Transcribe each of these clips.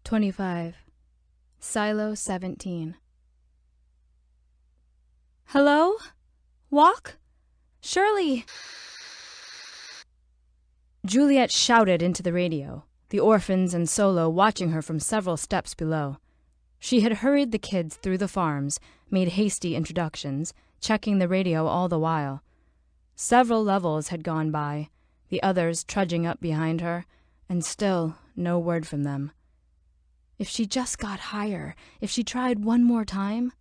25. Silo 17. Hello? Walk? Shirley! Juliet shouted into the radio, the orphans and Solo watching her from several steps below. She had hurried the kids through the farms, made hasty introductions, checking the radio all the while. Several levels had gone by, the others trudging up behind her, and still no word from them. If she just got higher, if she tried one more time.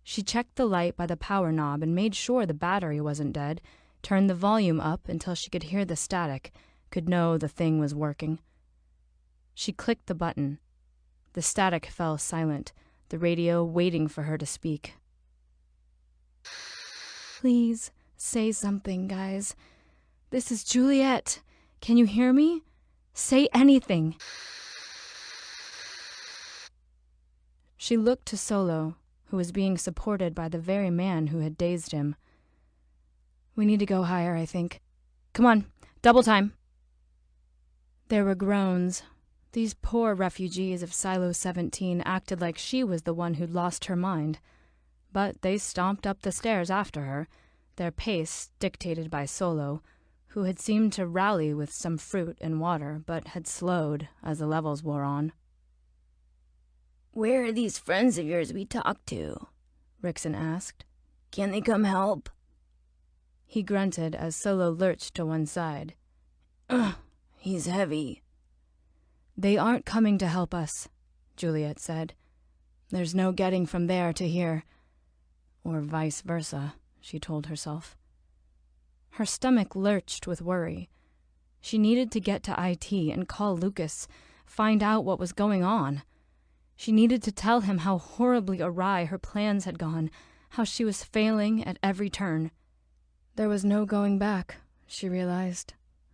She checked the light by the power knob and made sure the battery wasn't dead, turned the volume up until she could hear the static, could know the thing was working. She clicked the button. The static fell silent, the radio waiting for her to speak. Please, say something, guys. This is Juliet. Can you hear me? Say anything. She looked to Solo, who was being supported by the very man who had dazed him. We need to go higher, I think. Come on, double time. There were groans. These poor refugees of Silo 17 acted like she was the one who'd lost her mind. But they stomped up the stairs after her, their pace dictated by Solo, who had seemed to rally with some fruit and water, but had slowed as the levels wore on. Where are these friends of yours we talked to? Rickson asked. Can they come help? He grunted as Solo lurched to one side. Ugh, he's heavy. They aren't coming to help us, Juliet said. There's no getting from there to here. Or vice versa, she told herself. Her stomach lurched with worry. She needed to get to IT and call Lucas, find out what was going on. She needed to tell him how horribly awry her plans had gone, how she was failing at every turn. There was no going back, she realized.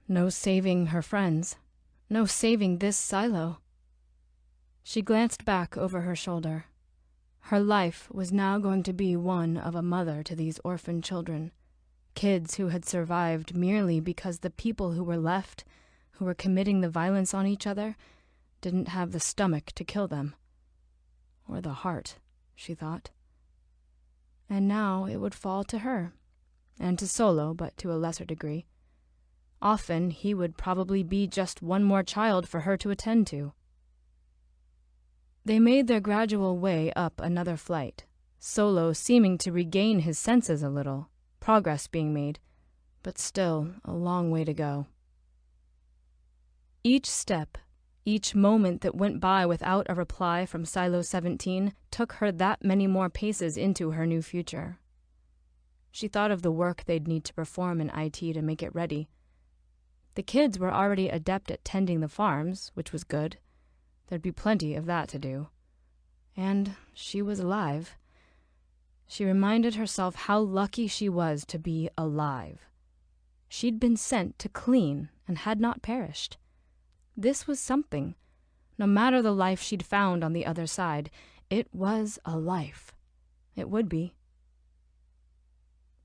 No saving her friends. No saving this silo. She glanced back over her shoulder. Her life was now going to be one of a mother to these orphan children. Kids who had survived merely because the people who were left, who were committing the violence on each other, didn't have the stomach to kill them. Or the heart, she thought. And now it would fall to her, and to Solo, but to a lesser degree. Often he would probably be just one more child for her to attend to. They made their gradual way up another flight, Solo seeming to regain his senses a little, progress being made, but still a long way to go. Each step, each moment that went by without a reply from Silo 17 took her that many more paces into her new future. She thought of the work they'd need to perform in IT to make it ready. The kids were already adept at tending the farms, which was good. There'd be plenty of that to do. And she was alive. She reminded herself how lucky she was to be alive. She'd been sent to clean and had not perished. This was something. No matter the life she'd found on the other side, it was a life. It would be.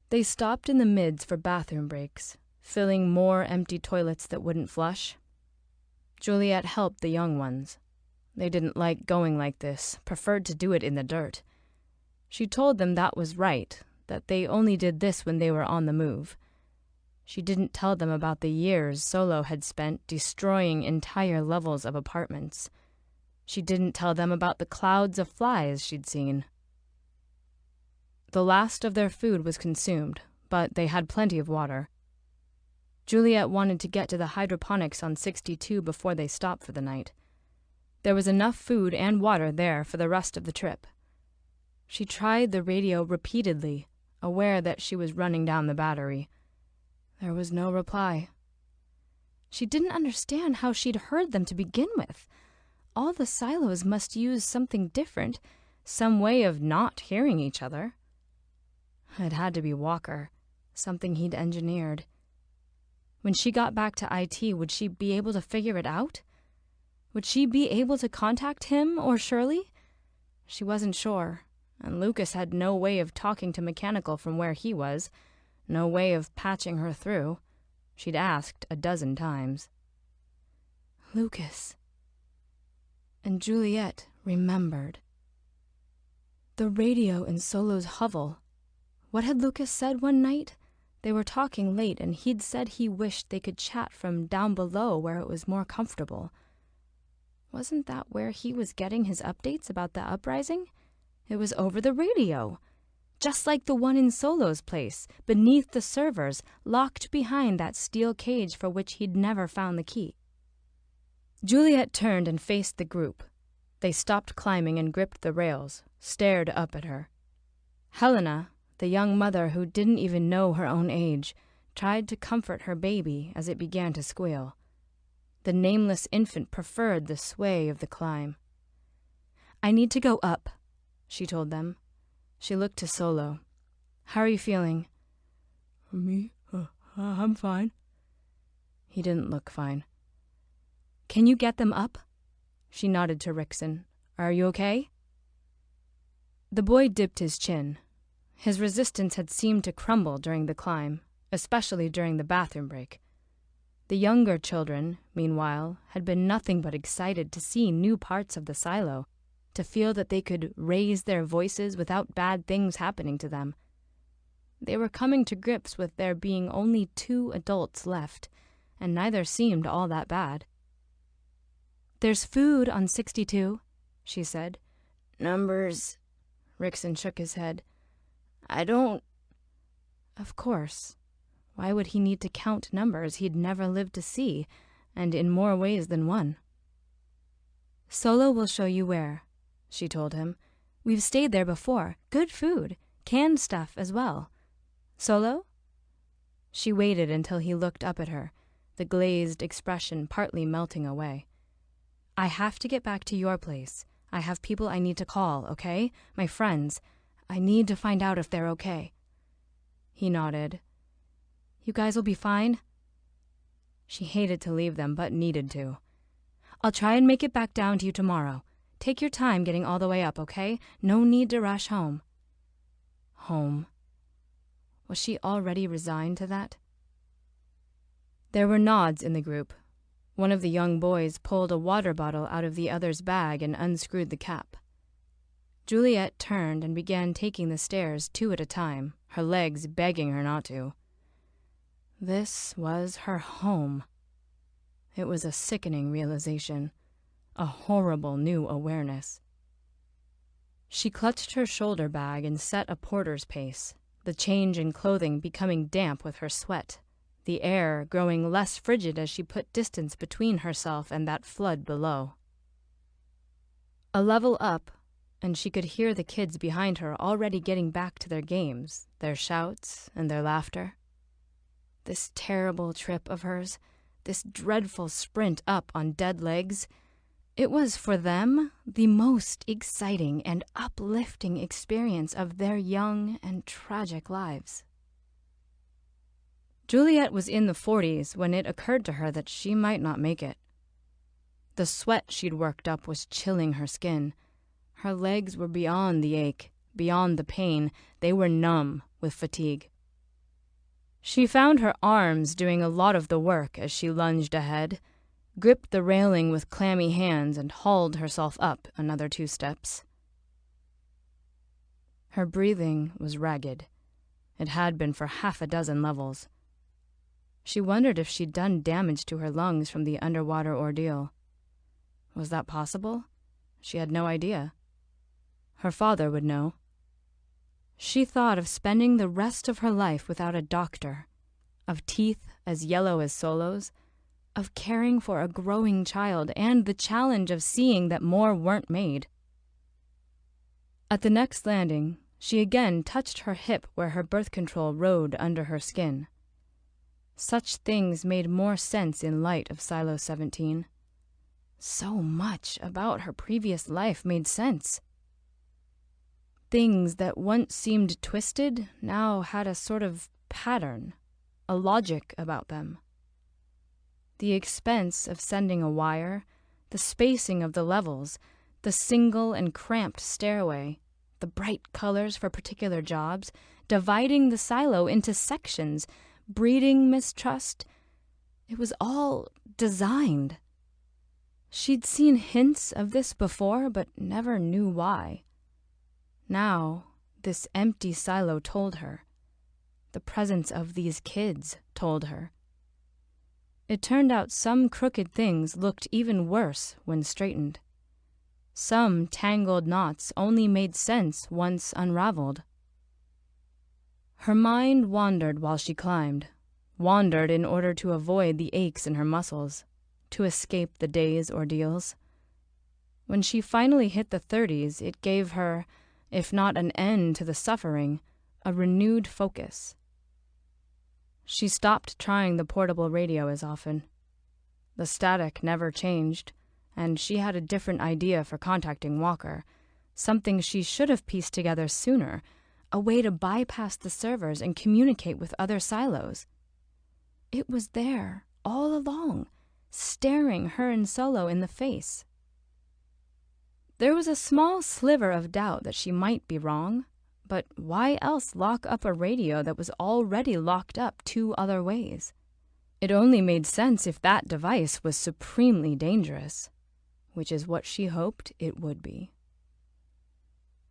They stopped in the mids for bathroom breaks, filling more empty toilets that wouldn't flush. Juliet helped the young ones. They didn't like going like this, preferred to do it in the dirt. She told them that was right, that they only did this when they were on the move. She didn't tell them about the years Solo had spent destroying entire levels of apartments. She didn't tell them about the clouds of flies she'd seen. The last of their food was consumed, but they had plenty of water. Juliet wanted to get to the hydroponics on 62 before they stopped for the night. There was enough food and water there for the rest of the trip. She tried the radio repeatedly, aware that she was running down the battery. There was no reply. She didn't understand how she'd heard them to begin with. All the silos must use something different, some way of not hearing each other. It had to be Walker, something he'd engineered. When she got back to IT, would she be able to figure it out? Would she be able to contact him or Shirley? She wasn't sure, and Lucas had no way of talking to Mechanical from where he was, no way of patching her through. She'd asked 12 times. Lucas. And Juliet remembered. The radio in Solo's hovel. What had Lucas said one night? They were talking late, and he'd said he wished they could chat from down below where it was more comfortable. Wasn't that where he was getting his updates about the uprising? It was over the radio. Just like the one in Solo's place, beneath the servers, locked behind that steel cage for which he'd never found the key. Juliet turned and faced the group. They stopped climbing and gripped the rails, stared up at her. Helena, the young mother who didn't even know her own age, tried to comfort her baby as it began to squeal. The nameless infant preferred the sway of the climb. "I need to go up," she told them. She looked to Solo. "How are you feeling?" "Me? I'm fine." He didn't look fine. "Can you get them up?" She nodded to Rickson. "Are you okay?" The boy dipped his chin. His resistance had seemed to crumble during the climb, especially during the bathroom break. The younger children, meanwhile, had been nothing but excited to see new parts of the silo, to feel that they could raise their voices without bad things happening to them. They were coming to grips with there being only 2 adults left, and neither seemed all that bad. "There's food on 62, she said. "Numbers?" Rickson shook his head. "I don't..." Of course. Why would he need to count numbers he'd never lived to see, and in more ways than one? "Solo will show you where," she told him. "We've stayed there before. Good food. Canned stuff as well. Solo?" She waited until he looked up at her, the glazed expression partly melting away. "I have to get back to your place. I have people I need to call, okay? My friends. I need to find out if they're okay." He nodded. "You guys will be fine?" She hated to leave them, but needed to. "I'll try and make it back down to you tomorrow. Take your time getting all the way up, okay? No need to rush home." Home. Was she already resigned to that? There were nods in the group. One of the young boys pulled a water bottle out of the other's bag and unscrewed the cap. Juliet turned and began taking the stairs 2 at a time, her legs begging her not to. This was her home. It was a sickening realization, a horrible new awareness. She clutched her shoulder bag and set a porter's pace, the change in clothing becoming damp with her sweat, the air growing less frigid as she put distance between herself and that flood below. A level up, and she could hear the kids behind her already getting back to their games, their shouts and their laughter. This terrible trip of hers, this dreadful sprint up on dead legs, it was for them the most exciting and uplifting experience of their young and tragic lives. Juliet was in the 40s when it occurred to her that she might not make it. The sweat she'd worked up was chilling her skin. Her legs were beyond the ache, beyond the pain. They were numb with fatigue. She found her arms doing a lot of the work as she lunged ahead, gripped the railing with clammy hands, and hauled herself up another 2 steps. Her breathing was ragged. It had been for half a dozen levels. She wondered if she'd done damage to her lungs from the underwater ordeal. Was that possible? She had no idea. Her father would know. She thought of spending the rest of her life without a doctor, of teeth as yellow as Solo's, of caring for a growing child, and the challenge of seeing that more weren't made. At the next landing, she again touched her hip where her birth control rode under her skin. Such things made more sense in light of Silo 17. So much about her previous life made sense. Things that once seemed twisted now had a sort of pattern, a logic about them. The expense of sending a wire, the spacing of the levels, the single and cramped stairway, the bright colors for particular jobs, dividing the silo into sections, breeding mistrust. It was all designed. She'd seen hints of this before, but never knew why. Now, this empty silo told her. The presence of these kids told her. It turned out some crooked things looked even worse when straightened. Some tangled knots only made sense once unraveled. Her mind wandered while she climbed, wandered in order to avoid the aches in her muscles, to escape the day's ordeals. When she finally hit the 30s, it gave her, if not an end to the suffering, a renewed focus. She stopped trying the portable radio as often. The static never changed, and she had a different idea for contacting Walker, something she should have pieced together sooner, a way to bypass the servers and communicate with other silos. It was there, all along, staring her and Solo in the face. There was a small sliver of doubt that she might be wrong, but why else lock up a radio that was already locked up 2 other ways? It only made sense if that device was supremely dangerous, which is what she hoped it would be.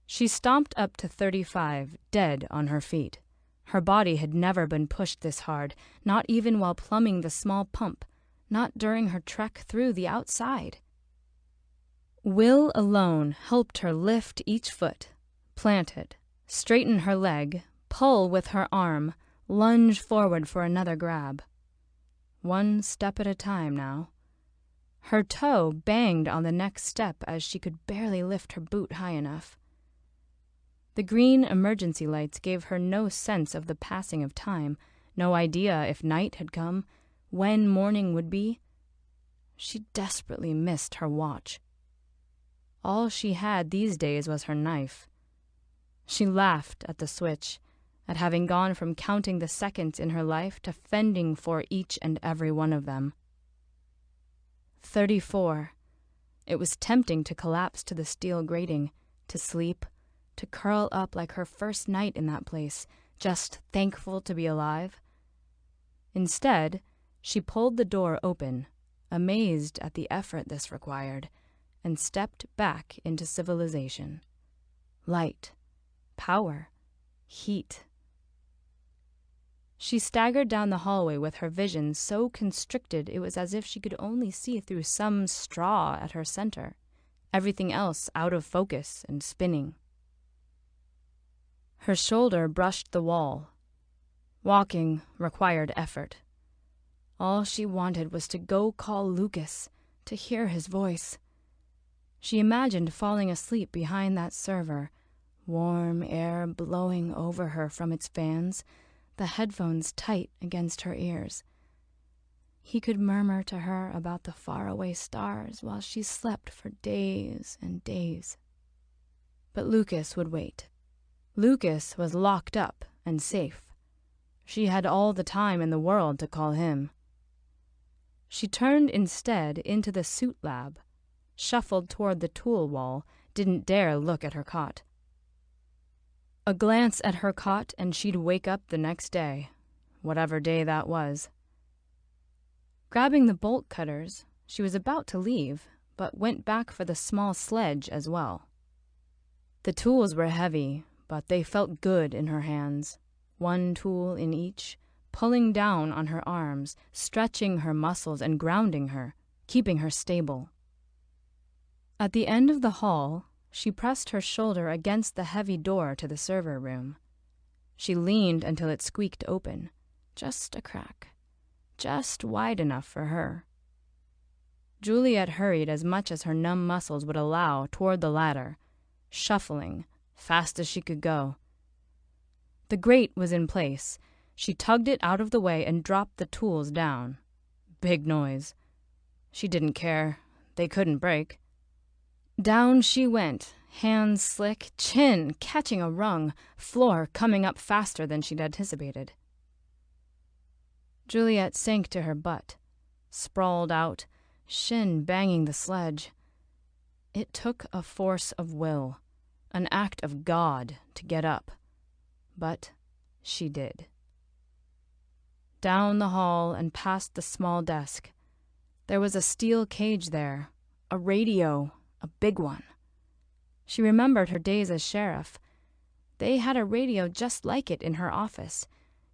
She stomped up to 35, dead on her feet. Her body had never been pushed this hard, not even while plumbing the small pump, not during her trek through the outside. Will alone helped her lift each foot, plant it, straighten her leg, pull with her arm, lunge forward for another grab. 1 step at a time now. Her toe banged on the next step as she could barely lift her boot high enough. The green emergency lights gave her no sense of the passing of time, no idea if night had come, when morning would be. She desperately missed her watch. All she had these days was her knife. She laughed at the switch, at having gone from counting the seconds in her life to fending for each and every one of them. 34. It was tempting to collapse to the steel grating, to sleep, to curl up like her first night in that place, just thankful to be alive. Instead, she pulled the door open, amazed at the effort this required, and stepped back into civilization. Light, power, heat. She staggered down the hallway with her vision so constricted it was as if she could only see through some straw at her center, everything else out of focus and spinning. Her shoulder brushed the wall. Walking required effort. All she wanted was to go call Lucas, to hear his voice. She imagined falling asleep behind that server, warm air blowing over her from its fans, the headphones tight against her ears. He could murmur to her about the faraway stars while she slept for days and days. But Lucas would wait. Lucas was locked up and safe. She had all the time in the world to call him. She turned instead into the suit lab, shuffled toward the tool wall, didn't dare look at her cot. A glance at her cot and she'd wake up the next day, whatever day that was. Grabbing the bolt cutters, she was about to leave, but went back for the small sledge as well. The tools were heavy, but they felt good in her hands, 1 tool in each, pulling down on her arms, stretching her muscles and grounding her, keeping her stable. At the end of the hall, she pressed her shoulder against the heavy door to the server room. She leaned until it squeaked open, just a crack, just wide enough for her. Juliet hurried as much as her numb muscles would allow toward the ladder, shuffling, fast as she could go. The grate was in place. She tugged it out of the way and dropped the tools down. Big noise. She didn't care. They couldn't break. Down she went, hands slick, chin catching a rung, floor coming up faster than she'd anticipated. Juliet sank to her butt, sprawled out, shin banging the sledge. It took a force of will, an act of God, to get up. But she did. Down the hall and past the small desk. There was a steel cage there, A radio, a big one. She remembered her days as sheriff. They had a radio just like it in her office,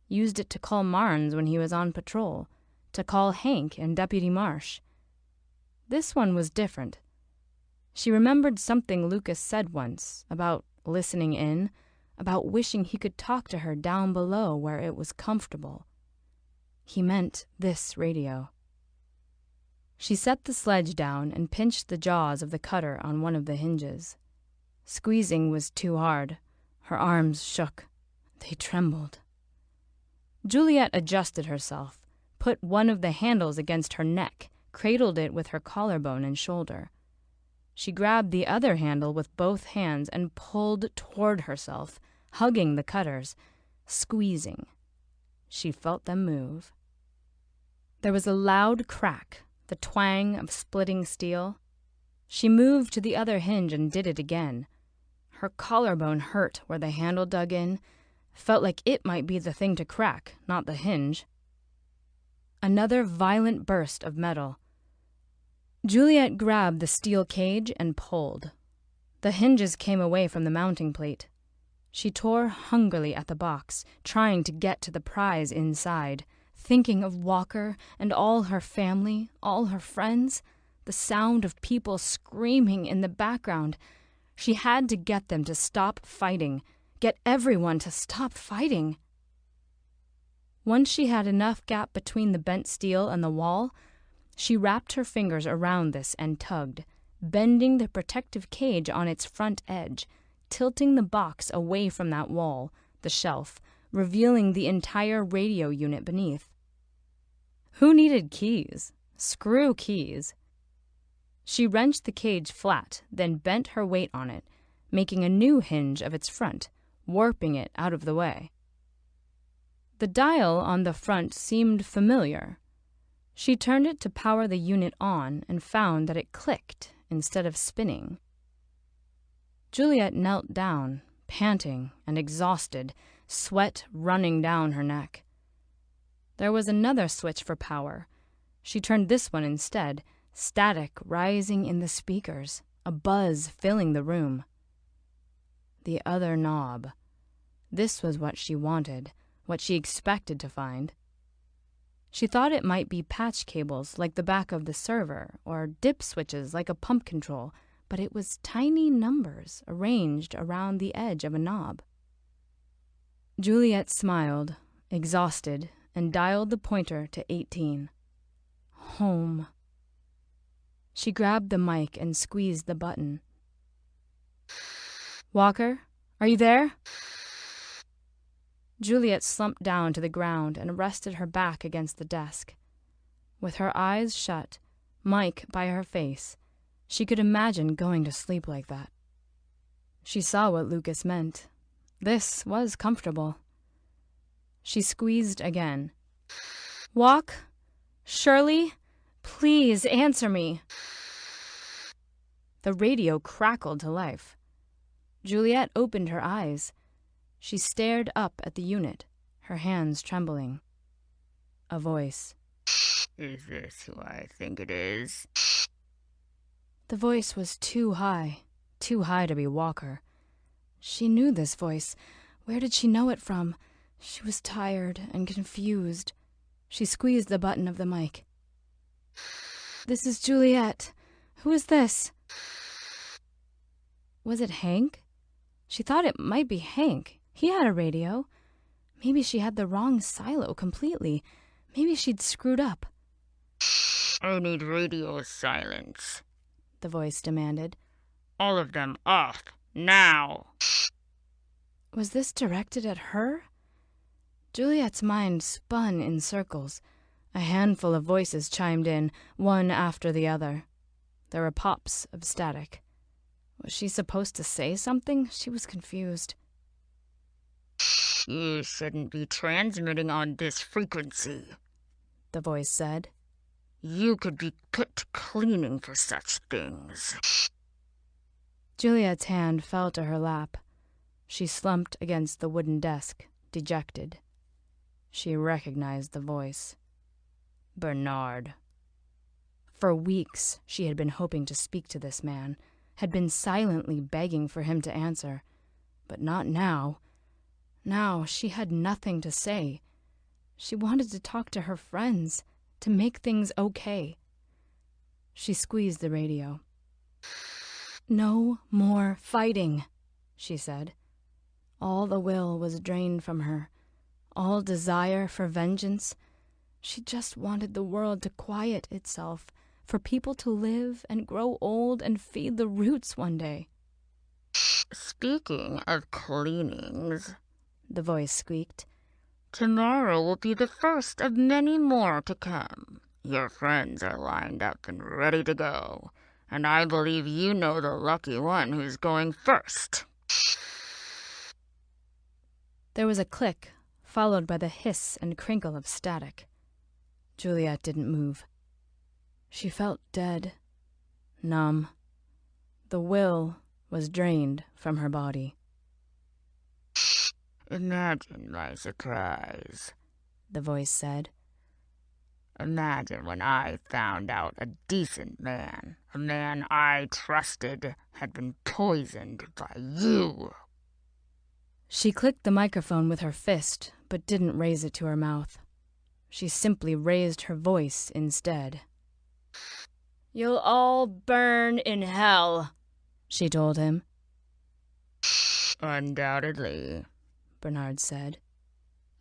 used it to call Marnes when he was on patrol, to call Hank and Deputy Marsh. This one was different. She remembered something Lucas said once about listening in, about wishing he could talk to her down below where it was comfortable. He meant this radio. She set the sledge down and pinched the jaws of the cutter on one of the hinges. Squeezing was too hard. Her arms shook. They trembled. Juliet adjusted herself, put one of the handles against her neck, cradled it with her collarbone and shoulder. She grabbed the other handle with both hands and pulled toward herself, hugging the cutters, squeezing. She felt them move. There was a loud crack, the twang of splitting steel. She moved to the other hinge and did it again. Her collarbone hurt where the handle dug in, felt like it might be the thing to crack, not the hinge. Another violent burst of metal. Juliet grabbed the steel cage and pulled. The hinges came away from the mounting plate. She tore hungrily at the box, trying to get to the prize inside, thinking of Walker and all her family, all her friends, the sound of people screaming in the background. She had to get them to stop fighting, get everyone to stop fighting. Once she had enough gap between the bent steel and the wall, she wrapped her fingers around this and tugged, bending the protective cage on its front edge, tilting the box away from that wall, the shelf, revealing the entire radio unit beneath. Who needed keys? Screw keys. She wrenched the cage flat, then bent her weight on it, making a new hinge of its front, warping it out of the way. The dial on the front seemed familiar. She turned it to power the unit on and found that it clicked instead of spinning. Juliet knelt down, panting and exhausted, sweat running down her neck. There was another switch for power. She turned this one instead, static rising in the speakers, a buzz filling the room. The other knob. This was what she wanted, what she expected to find. She thought it might be patch cables like the back of the server, or dip switches like a pump control, but it was tiny numbers arranged around the edge of a knob. Juliet smiled, exhausted, and dialed the pointer to 18. Home. She grabbed the mic and squeezed the button. Walker, are you there? Juliet slumped down to the ground and rested her back against the desk. With her eyes shut, Mike by her face, she could imagine going to sleep like that. She saw what Lucas meant. This was comfortable. She squeezed again. Walk? Shirley? Please answer me. The radio crackled to life. Juliet opened her eyes. She stared up at the unit, her hands trembling. A voice. Is this who I think it is? The voice was too high to be Walker. She knew this voice. Where did she know it from? She was tired and confused. She squeezed the button of the mic. This is Juliet. Who is this? Was it Hank? She thought it might be Hank. He had a radio. Maybe she had the wrong silo completely. Maybe she'd screwed up. I need radio silence, the voice demanded. All of them off, now. Was this directed at her? Juliet's mind spun in circles. A handful of voices chimed in, one after the other. There were pops of static. Was she supposed to say something? She was confused. You shouldn't be transmitting on this frequency, the voice said. You could be put to cleaning for such things. Juliet's hand fell to her lap. She slumped against the wooden desk, dejected. She recognized the voice. Bernard. For weeks, she had been hoping to speak to this man, had been silently begging for him to answer. But not now. Now she had nothing to say. She wanted to talk to her friends, to make things okay. She squeezed the radio. "No more fighting," she said. All the will was drained from her, all desire for vengeance. She just wanted the world to quiet itself, for people to live and grow old and feed the roots one day. "Speaking of cleanings," the voice squeaked, "tomorrow will be the first of many more to come. Your friends are lined up and ready to go, and I believe you know the lucky one who's going first." There was a click, followed by the hiss and crinkle of static. Juliet didn't move. She felt dead, numb. The will was drained from her body. "Imagine my surprise," the voice said. "Imagine when I found out a decent man, a man I trusted, had been poisoned by you." She clicked the microphone with her fist, but didn't raise it to her mouth. She simply raised her voice instead. "You'll all burn in hell," she told him. "Undoubtedly," Bernard said.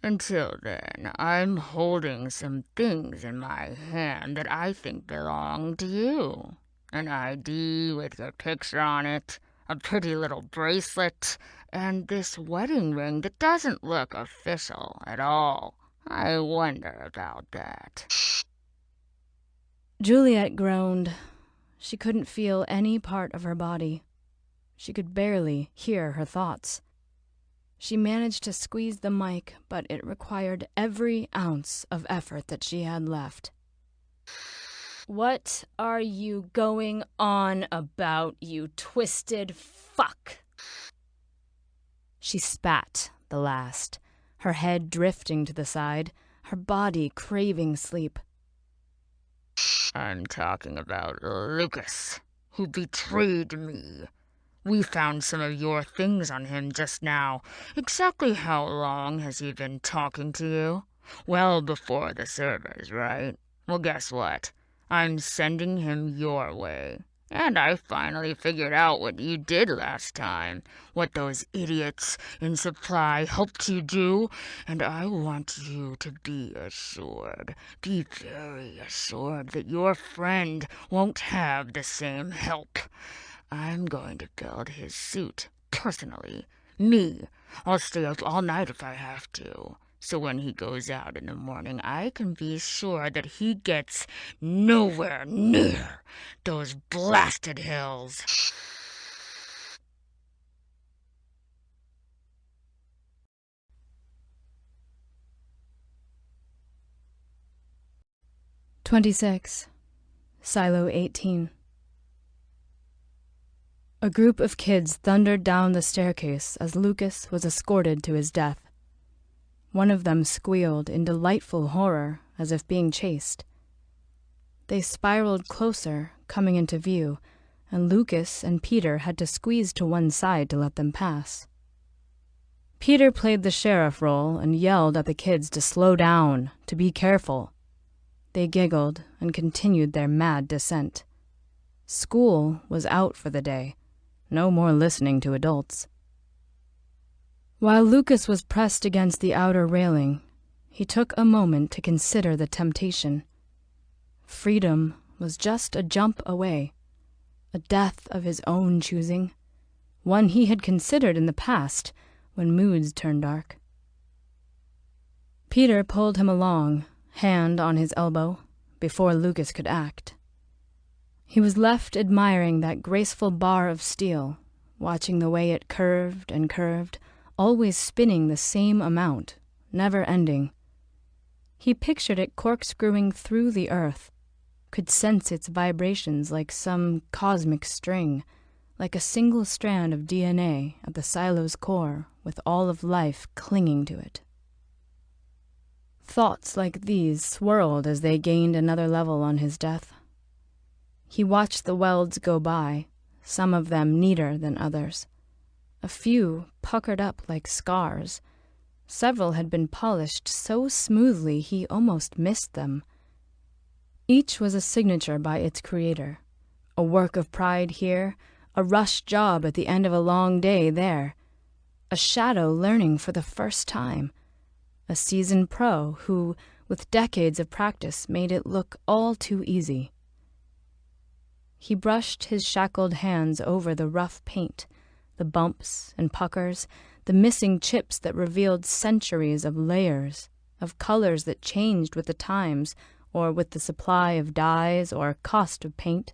"Until then, I'm holding some things in my hand that I think belong to you. An ID with your picture on it, a pretty little bracelet, and this wedding ring that doesn't look official at all. I wonder about that." Juliet groaned. She couldn't feel any part of her body. She could barely hear her thoughts. She managed to squeeze the mic, but it required every ounce of effort that she had left. "What are you going on about, you twisted fuck?" She spat the last, her head drifting to the side, her body craving sleep. "I'm talking about Lucas, who betrayed me. We found some of your things on him just now. Exactly how long has he been talking to you? Well before the servers, right? Well, guess what? I'm sending him your way. And I finally figured out what you did last time, what those idiots in supply helped you do, and I want you to be assured, be very assured that your friend won't have the same help. I'm going to build his suit, personally. Me. I'll stay up all night if I have to. So when he goes out in the morning, I can be sure that he gets nowhere near those blasted hills." "26. Silo 18. A group of kids thundered down the staircase as Lucas was escorted to his death. One of them squealed in delightful horror, as if being chased. They spiraled closer, coming into view, and Lucas and Peter had to squeeze to one side to let them pass. Peter played the sheriff role and yelled at the kids to slow down, to be careful. They giggled and continued their mad descent. School was out for the day. No more listening to adults. While Lucas was pressed against the outer railing, he took a moment to consider the temptation. Freedom was just a jump away, a death of his own choosing, one he had considered in the past when moods turned dark. Peter pulled him along, hand on his elbow, before Lucas could act. He was left admiring that graceful bar of steel, watching the way it curved and curved, always spinning the same amount, never ending. He pictured it corkscrewing through the earth, could sense its vibrations like some cosmic string, like a single strand of DNA at the silo's core, with all of life clinging to it. Thoughts like these swirled as they gained another level on his death. He watched the welds go by, some of them neater than others. A few puckered up like scars. Several had been polished so smoothly he almost missed them. Each was a signature by its creator, a work of pride here, a rush job at the end of a long day there, a shadow learning for the first time, a seasoned pro who, with decades of practice, made it look all too easy. He brushed his shackled hands over the rough paint, the bumps and puckers, the missing chips that revealed centuries of layers, of colors that changed with the times or with the supply of dyes or cost of paint.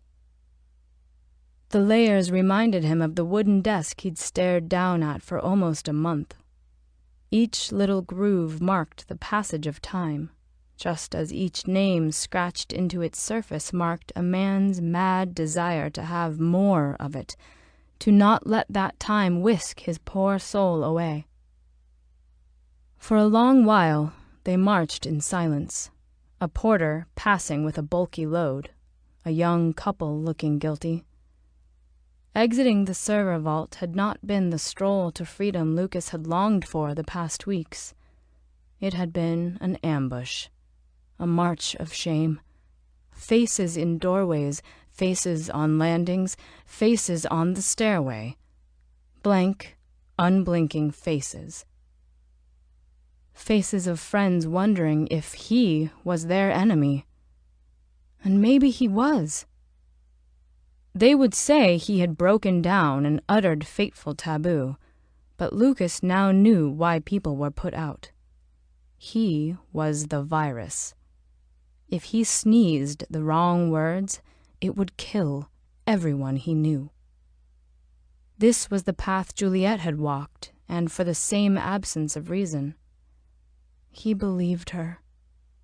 The layers reminded him of the wooden desk he'd stared down at for almost a month. Each little groove marked the passage of time, just as each name scratched into its surface marked a man's mad desire to have more of it, to not let that time whisk his poor soul away. For a long while they marched in silence, a porter passing with a bulky load, a young couple looking guilty. Exiting the server vault had not been the stroll to freedom Lucas had longed for the past weeks. It had been an ambush, a march of shame. Faces in doorways, faces on landings, faces on the stairway. Blank, unblinking faces. Faces of friends wondering if he was their enemy. And maybe he was. They would say he had broken down and uttered fateful taboo, but Lucas now knew why people were put out. He was the virus. If he sneezed the wrong words, it would kill everyone he knew. This was the path Juliet had walked, and for the same absence of reason. He believed her.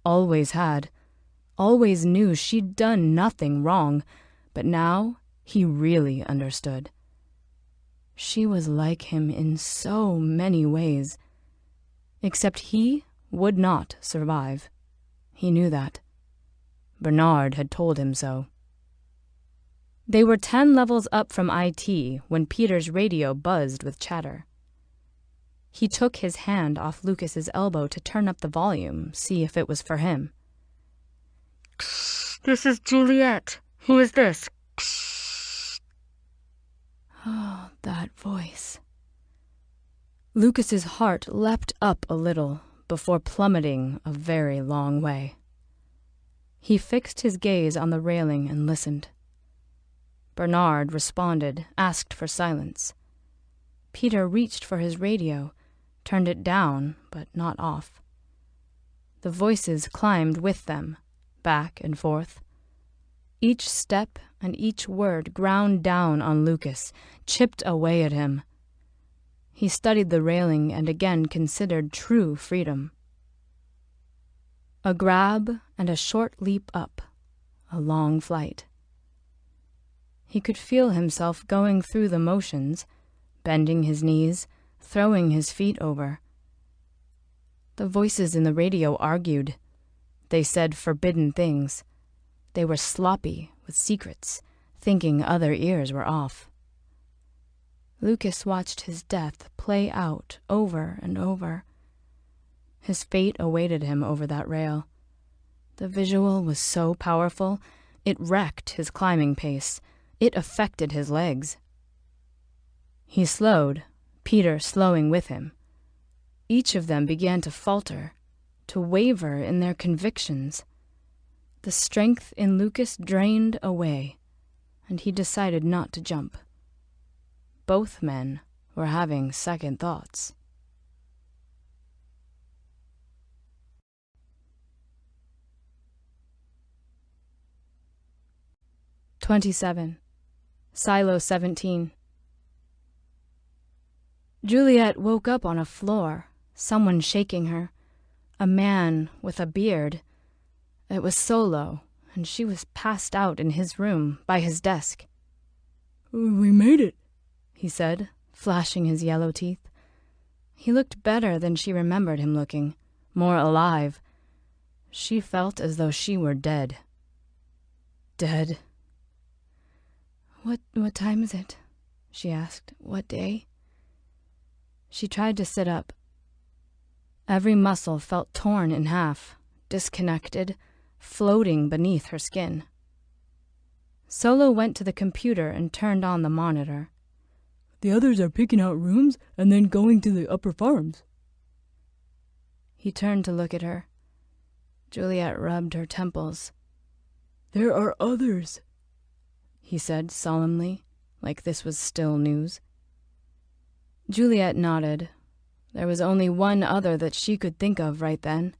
Always had. Always knew she'd done nothing wrong, but now he really understood. She was like him in so many ways. Except he would not survive. He knew that. Bernard had told him so. They were 10 levels up from IT when Peter's radio buzzed with chatter. He took his hand off Lucas's elbow to turn up the volume, see if it was for him. This is Juliet. Who is this? Oh, that voice. Lucas's heart leapt up a little before plummeting a very long way. He fixed his gaze on the railing and listened. Bernard responded, asked for silence. Peter reached for his radio, turned it down, but not off. The voices climbed with them, back and forth. Each step and each word ground down on Lucas, chipped away at him. He studied the railing and again considered true freedom. A grab and a short leap up, a long flight. He could feel himself going through the motions, bending his knees, throwing his feet over. The voices in the radio argued. They said forbidden things. They were sloppy with secrets, thinking other ears were off. Lucas watched his death play out over and over. His fate awaited him over that rail. The visual was so powerful, it wrecked his climbing pace. It affected his legs. He slowed, Peter slowing with him. Each of them began to falter, to waver in their convictions. The strength in Lucas drained away, and he decided not to jump. Both men were having second thoughts. "27. Silo 17. Juliet woke up on a floor, someone shaking her, a man with a beard. It was Solo, and she was passed out in his room by his desk. "We made it," he said, flashing his yellow teeth. He looked better than she remembered him looking, more alive. She felt as though she were dead. Dead. What time is it? She asked. What day? She tried to sit up. Every muscle felt torn in half, disconnected, floating beneath her skin. Solo went to the computer and turned on the monitor. The others are picking out rooms and then going to the upper farms. He turned to look at her. Juliet rubbed her temples. There are others, he said solemnly, like this was still news. Juliet nodded. There was only one other that she could think of right then.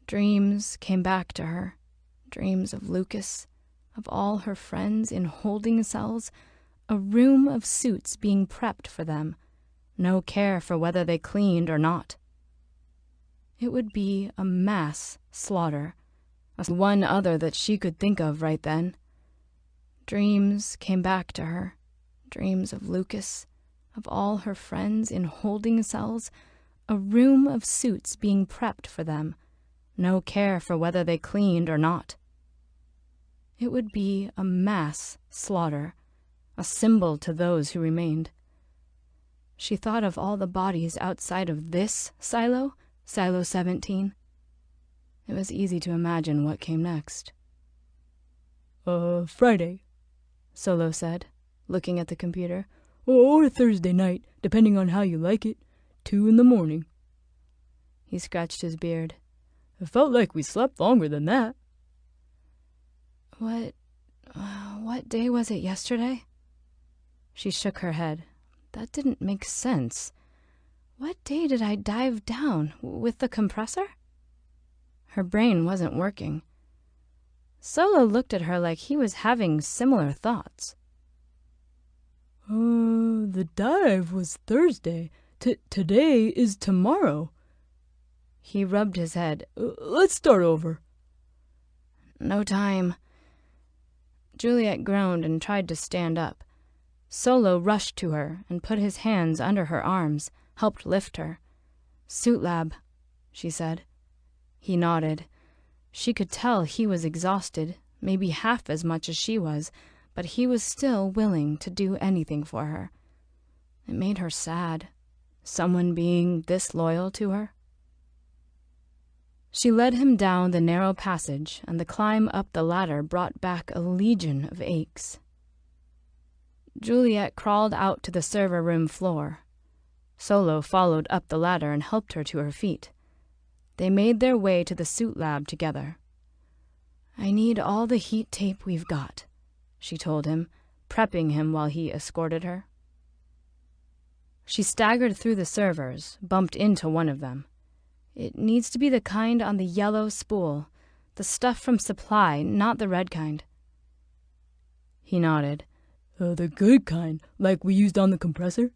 Dreams came back to her. Dreams of Lucas, of all her friends in holding cells, a room of suits being prepped for them, no care for whether they cleaned or not. It would be a mass slaughter. One other that she could think of right then. Dreams came back to her. Dreams of Lucas, of all her friends in holding cells, a room of suits being prepped for them, no care for whether they cleaned or not. It would be a mass slaughter, a symbol to those who remained. She thought of all the bodies outside of this silo, Silo 17. It was easy to imagine what came next. Friday, Solo said, looking at the computer. Or Thursday night, depending on how you like it. 2 a.m. He scratched his beard. It felt like we slept longer than that. What day was it yesterday? She shook her head. That didn't make sense. What day did I dive down? With the compressor? Her brain wasn't working. Solo looked at her like he was having similar thoughts. The dive was Thursday. Today is tomorrow. He rubbed his head. Let's start over. No time. Juliet groaned and tried to stand up. Solo rushed to her and put his hands under her arms, helped lift her. Suit lab, she said. He nodded. She could tell he was exhausted, maybe half as much as she was, but he was still willing to do anything for her. It made her sad, someone being this loyal to her. She led him down the narrow passage, and the climb up the ladder brought back a legion of aches. Juliet crawled out to the server room floor. Solo followed up the ladder and helped her to her feet. They made their way to the suit lab together. I need all the heat tape we've got, she told him, prepping him while he escorted her. She staggered through the servers, bumped into one of them. It needs to be the kind on the yellow spool, the stuff from supply, not the red kind. He nodded. The good kind, like we used on the compressor?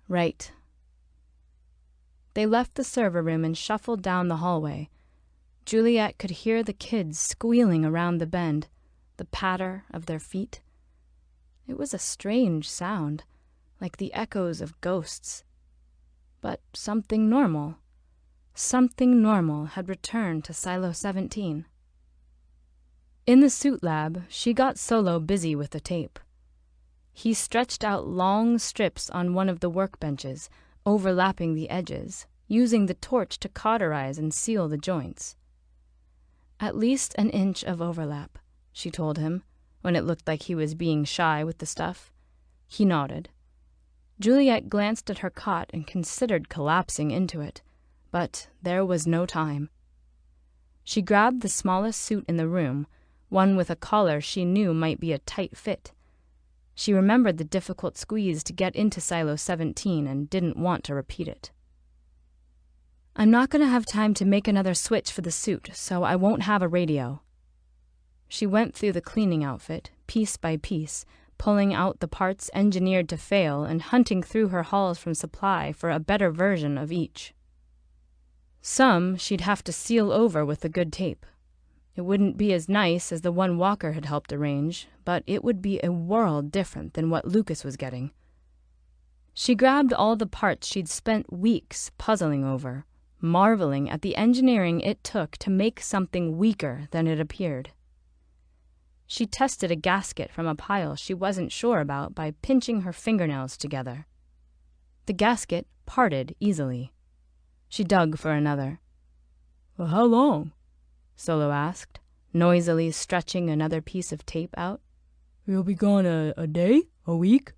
Right. They left the server room and shuffled down the hallway. Juliet could hear the kids squealing around the bend, the patter of their feet. It was a strange sound, like the echoes of ghosts. But something normal had returned to Silo 17. In the suit lab, she got Solo busy with the tape. He stretched out long strips on one of the workbenches, overlapping the edges, using the torch to cauterize and seal the joints. At least an inch of overlap, she told him, when it looked like he was being shy with the stuff. He nodded. Juliet glanced at her cot and considered collapsing into it, but there was no time. She grabbed the smallest suit in the room, one with a collar she knew might be a tight fit. She remembered the difficult squeeze to get into Silo 17 and didn't want to repeat it. I'm not going to have time to make another switch for the suit, so I won't have a radio. She went through the cleaning outfit, piece by piece, pulling out the parts engineered to fail and hunting through her hauls from supply for a better version of each. Some she'd have to seal over with the good tape. It wouldn't be as nice as the one Walker had helped arrange, but it would be a world different than what Lucas was getting. She grabbed all the parts she'd spent weeks puzzling over, marveling at the engineering it took to make something weaker than it appeared. She tested a gasket from a pile she wasn't sure about by pinching her fingernails together. The gasket parted easily. She dug for another. Well, how long? Solo asked, noisily stretching another piece of tape out. You'll be gone a day? A week?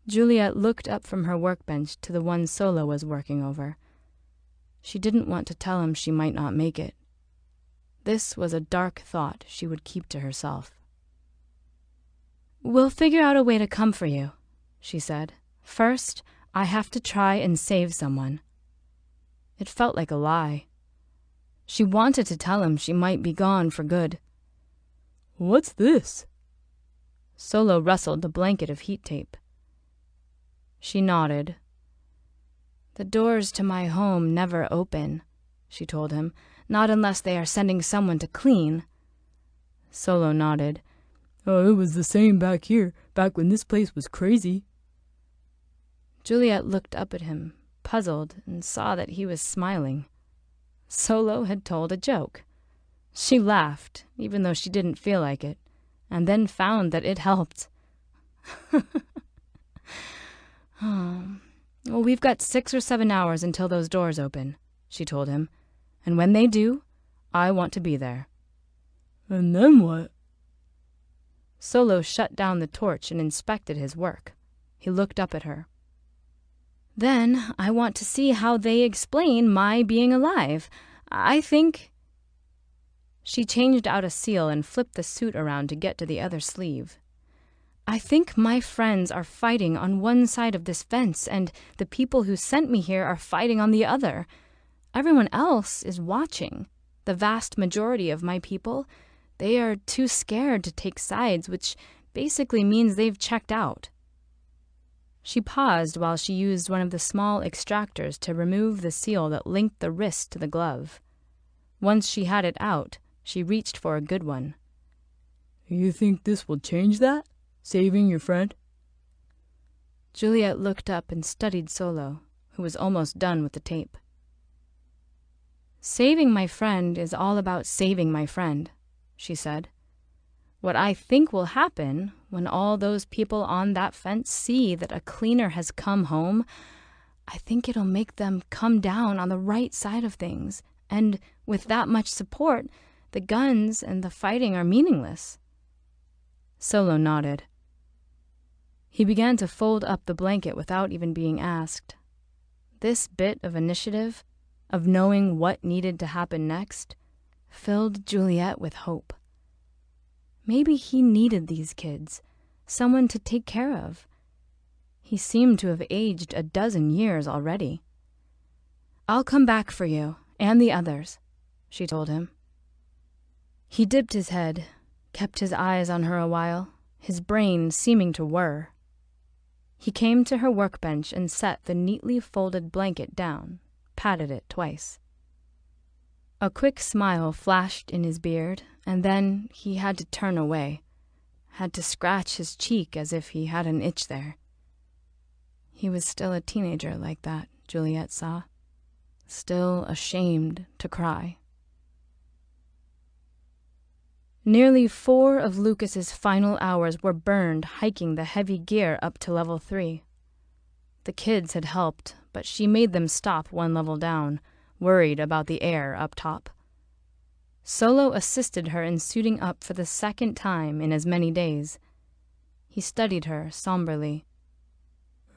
Juliet looked up from her workbench to the one Solo was working over. She didn't want to tell him she might not make it. This was a dark thought she would keep to herself. "We'll figure out a way to come for you," she said. "First, I have to try and save someone." It felt like a lie. She wanted to tell him she might be gone for good. What's this? Solo rustled the blanket of heat tape. She nodded. "The doors to my home never open," she told him. "Not unless they are sending someone to clean." Solo nodded. Oh, it was the same back here, back when this place was crazy. Juliet looked up at him, puzzled, and saw that he was smiling. Solo had told a joke. She laughed, even though she didn't feel like it, and then found that it helped. "Well, we've got 6 or 7 hours until those doors open," she told him. "And when they do, I want to be there." And then what? Solo shut down the torch and inspected his work. He looked up at her. "Then I want to see how they explain my being alive. I think—" She changed out a seal and flipped the suit around to get to the other sleeve. "I think my friends are fighting on one side of this fence, and the people who sent me here are fighting on the other. Everyone else is watching. The vast majority of my people, they are too scared to take sides, which basically means they've checked out." She paused while she used one of the small extractors to remove the seal that linked the wrist to the glove. Once she had it out, she reached for a good one. You think this will change that? Saving your friend? Juliet looked up and studied Solo, who was almost done with the tape. "Saving my friend is all about saving my friend," she said. "What I think will happen when all those people on that fence see that a cleaner has come home, I think it'll make them come down on the right side of things, and with that much support, the guns and the fighting are meaningless." Solo nodded. He began to fold up the blanket without even being asked. This bit of initiative, of knowing what needed to happen next, filled Juliet with hope. Maybe he needed these kids, someone to take care of. He seemed to have aged a dozen years already. "I'll come back for you, and the others," she told him. He dipped his head, kept his eyes on her a while, his brain seeming to whir. He came to her workbench and set the neatly folded blanket down, patted it twice. A quick smile flashed in his beard, and then he had to turn away, had to scratch his cheek as if he had an itch there. He was still a teenager like that, Juliet saw, still ashamed to cry. Nearly 4 of Lucas's final hours were burned hiking the heavy gear up to level 3. The kids had helped, but she made them stop 1 level down, worried about the air up top. Solo assisted her in suiting up for the 2nd time in as many days. He studied her somberly.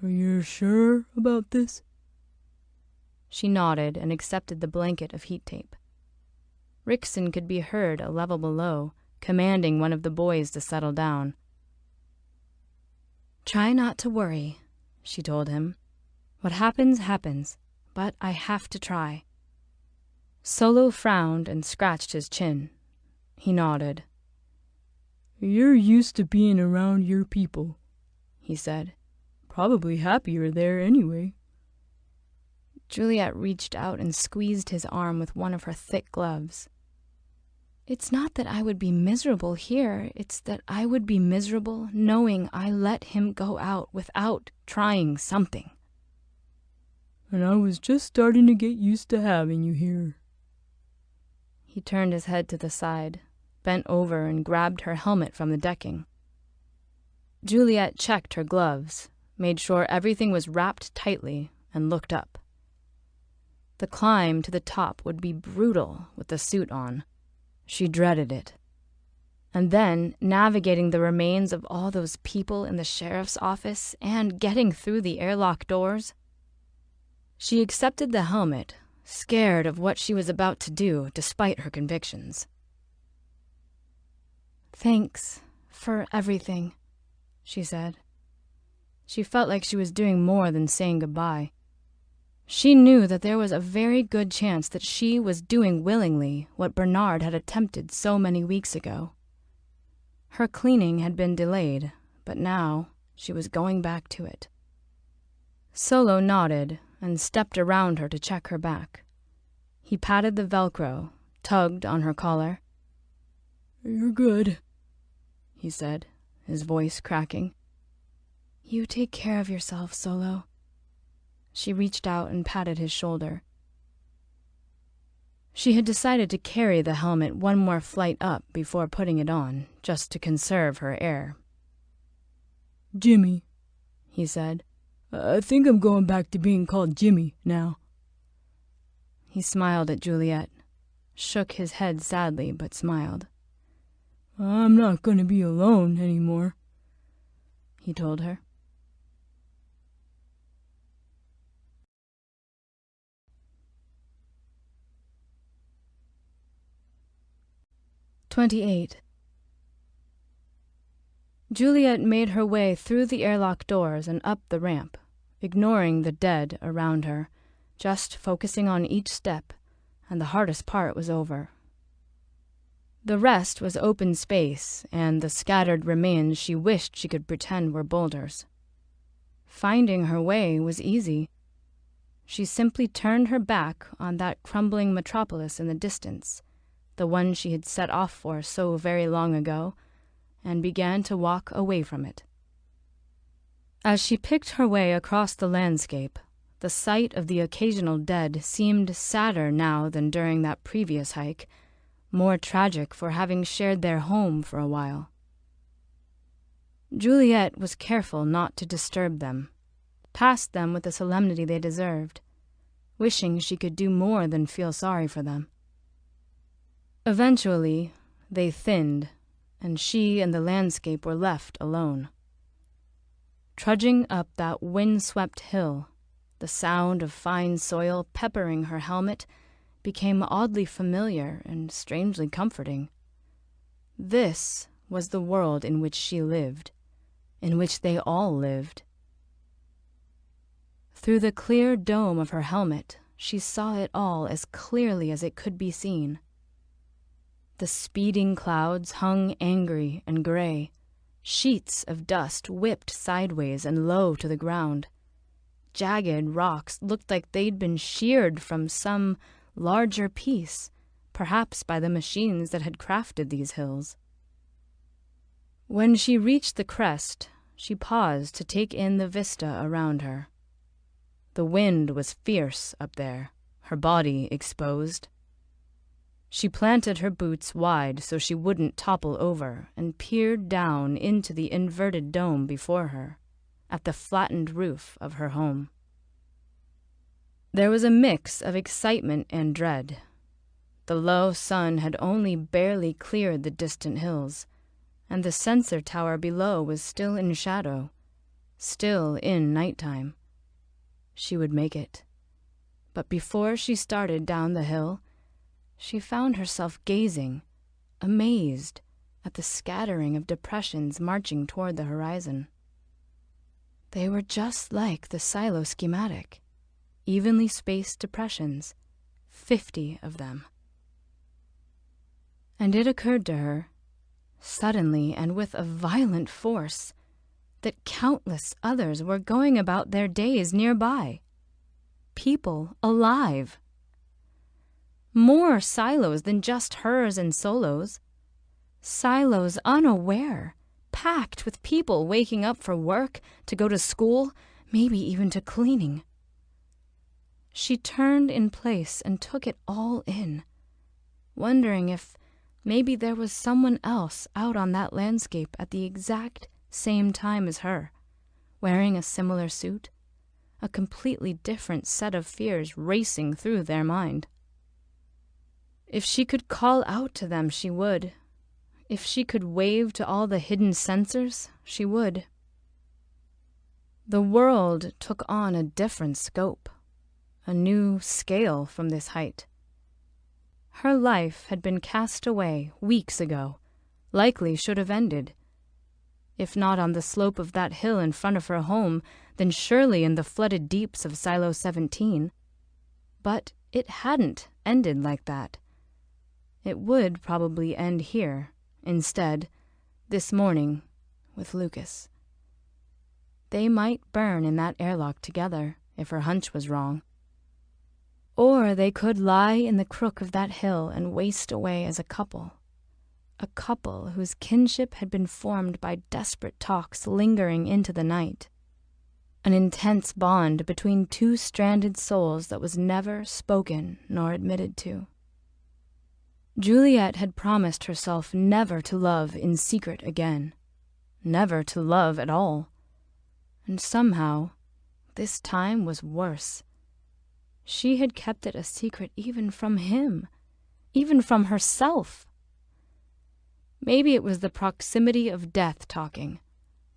Are you sure about this? She nodded and accepted the blanket of heat tape. Rickson could be heard a level below, commanding one of the boys to settle down. "Try not to worry," she told him. "What happens, happens, but I have to try." Solo frowned and scratched his chin. He nodded. You're used to being around your people, he said. Probably happier there anyway. Juliet reached out and squeezed his arm with one of her thick gloves. "It's not that I would be miserable here, it's that I would be miserable knowing I let him go out without trying something." And I was just starting to get used to having you here. He turned his head to the side, bent over and grabbed her helmet from the decking. Juliet checked her gloves, made sure everything was wrapped tightly, and looked up. The climb to the top would be brutal with the suit on. She dreaded it. And then, navigating the remains of all those people in the sheriff's office and getting through the airlock doors. She accepted the helmet, scared of what she was about to do despite her convictions. "Thanks for everything," she said. She felt like she was doing more than saying goodbye. She knew that there was a very good chance that she was doing willingly what Bernard had attempted so many weeks ago. Her cleaning had been delayed, but now she was going back to it. Solo nodded and stepped around her to check her back. He patted the Velcro, tugged on her collar. "You're good," he said, his voice cracking. "You take care of yourself, Solo." She reached out and patted his shoulder. She had decided to carry the helmet one more flight up before putting it on, just to conserve her air. "Jimmy," he said. "I think I'm going back to being called Jimmy now." He smiled at Juliet, shook his head sadly but smiled. "I'm not going to be alone anymore," he told her. "28. Juliet made her way through the airlock doors and up the ramp, ignoring the dead around her, just focusing on each step, and the hardest part was over. The rest was open space and the scattered remains she wished she could pretend were boulders. Finding her way was easy. She simply turned her back on that crumbling metropolis in the distance, the one she had set off for so very long ago, and began to walk away from it. As she picked her way across the landscape, the sight of the occasional dead seemed sadder now than during that previous hike, more tragic for having shared their home for a while. Juliet was careful not to disturb them, passed them with the solemnity they deserved, wishing she could do more than feel sorry for them. Eventually, they thinned, and she and the landscape were left alone. Trudging up that wind-swept hill, the sound of fine soil peppering her helmet became oddly familiar and strangely comforting. This was the world in which she lived, in which they all lived. Through the clear dome of her helmet, she saw it all as clearly as it could be seen. The speeding clouds hung angry and gray. Sheets of dust whipped sideways and low to the ground. Jagged rocks looked like they'd been sheared from some larger piece, perhaps by the machines that had crafted these hills. When she reached the crest, she paused to take in the vista around her. The wind was fierce up there, her body exposed. She planted her boots wide so she wouldn't topple over and peered down into the inverted dome before her, at the flattened roof of her home. There was a mix of excitement and dread. The low sun had only barely cleared the distant hills, and the sensor tower below was still in shadow, still in nighttime. She would make it. But before she started down the hill, she found herself gazing, amazed, at the scattering of depressions marching toward the horizon. They were just like the silo schematic, evenly spaced depressions, 50 of them. And it occurred to her, suddenly and with a violent force, that countless others were going about their days nearby. People alive. More silos than just hers and Solo's. Silos unaware, packed with people waking up for work, to go to school, maybe even to cleaning. She turned in place and took it all in, wondering if Maybe there was someone else out on that landscape at the exact same time as her, wearing a similar suit, a completely different set of fears racing through their mind. If she could call out to them, she would. If she could wave to all the hidden sensors, she would. The world took on a different scope, a new scale from this height. Her life had been cast away weeks ago, likely should have ended. If not on the slope of that hill in front of her home, then surely in the flooded deeps of Silo 17. But it hadn't ended like that. It would probably end here, instead, this morning, with Lucas. They might burn in that airlock together, if her hunch was wrong. Or they could lie in the crook of that hill and waste away as a couple whose kinship had been formed by desperate talks lingering into the night. An intense bond between two stranded souls that was never spoken nor admitted to. Juliet had promised herself never to love in secret again, never to love at all. And somehow, this time was worse. She had kept it a secret even from him, even from herself. Maybe it was the proximity of death talking,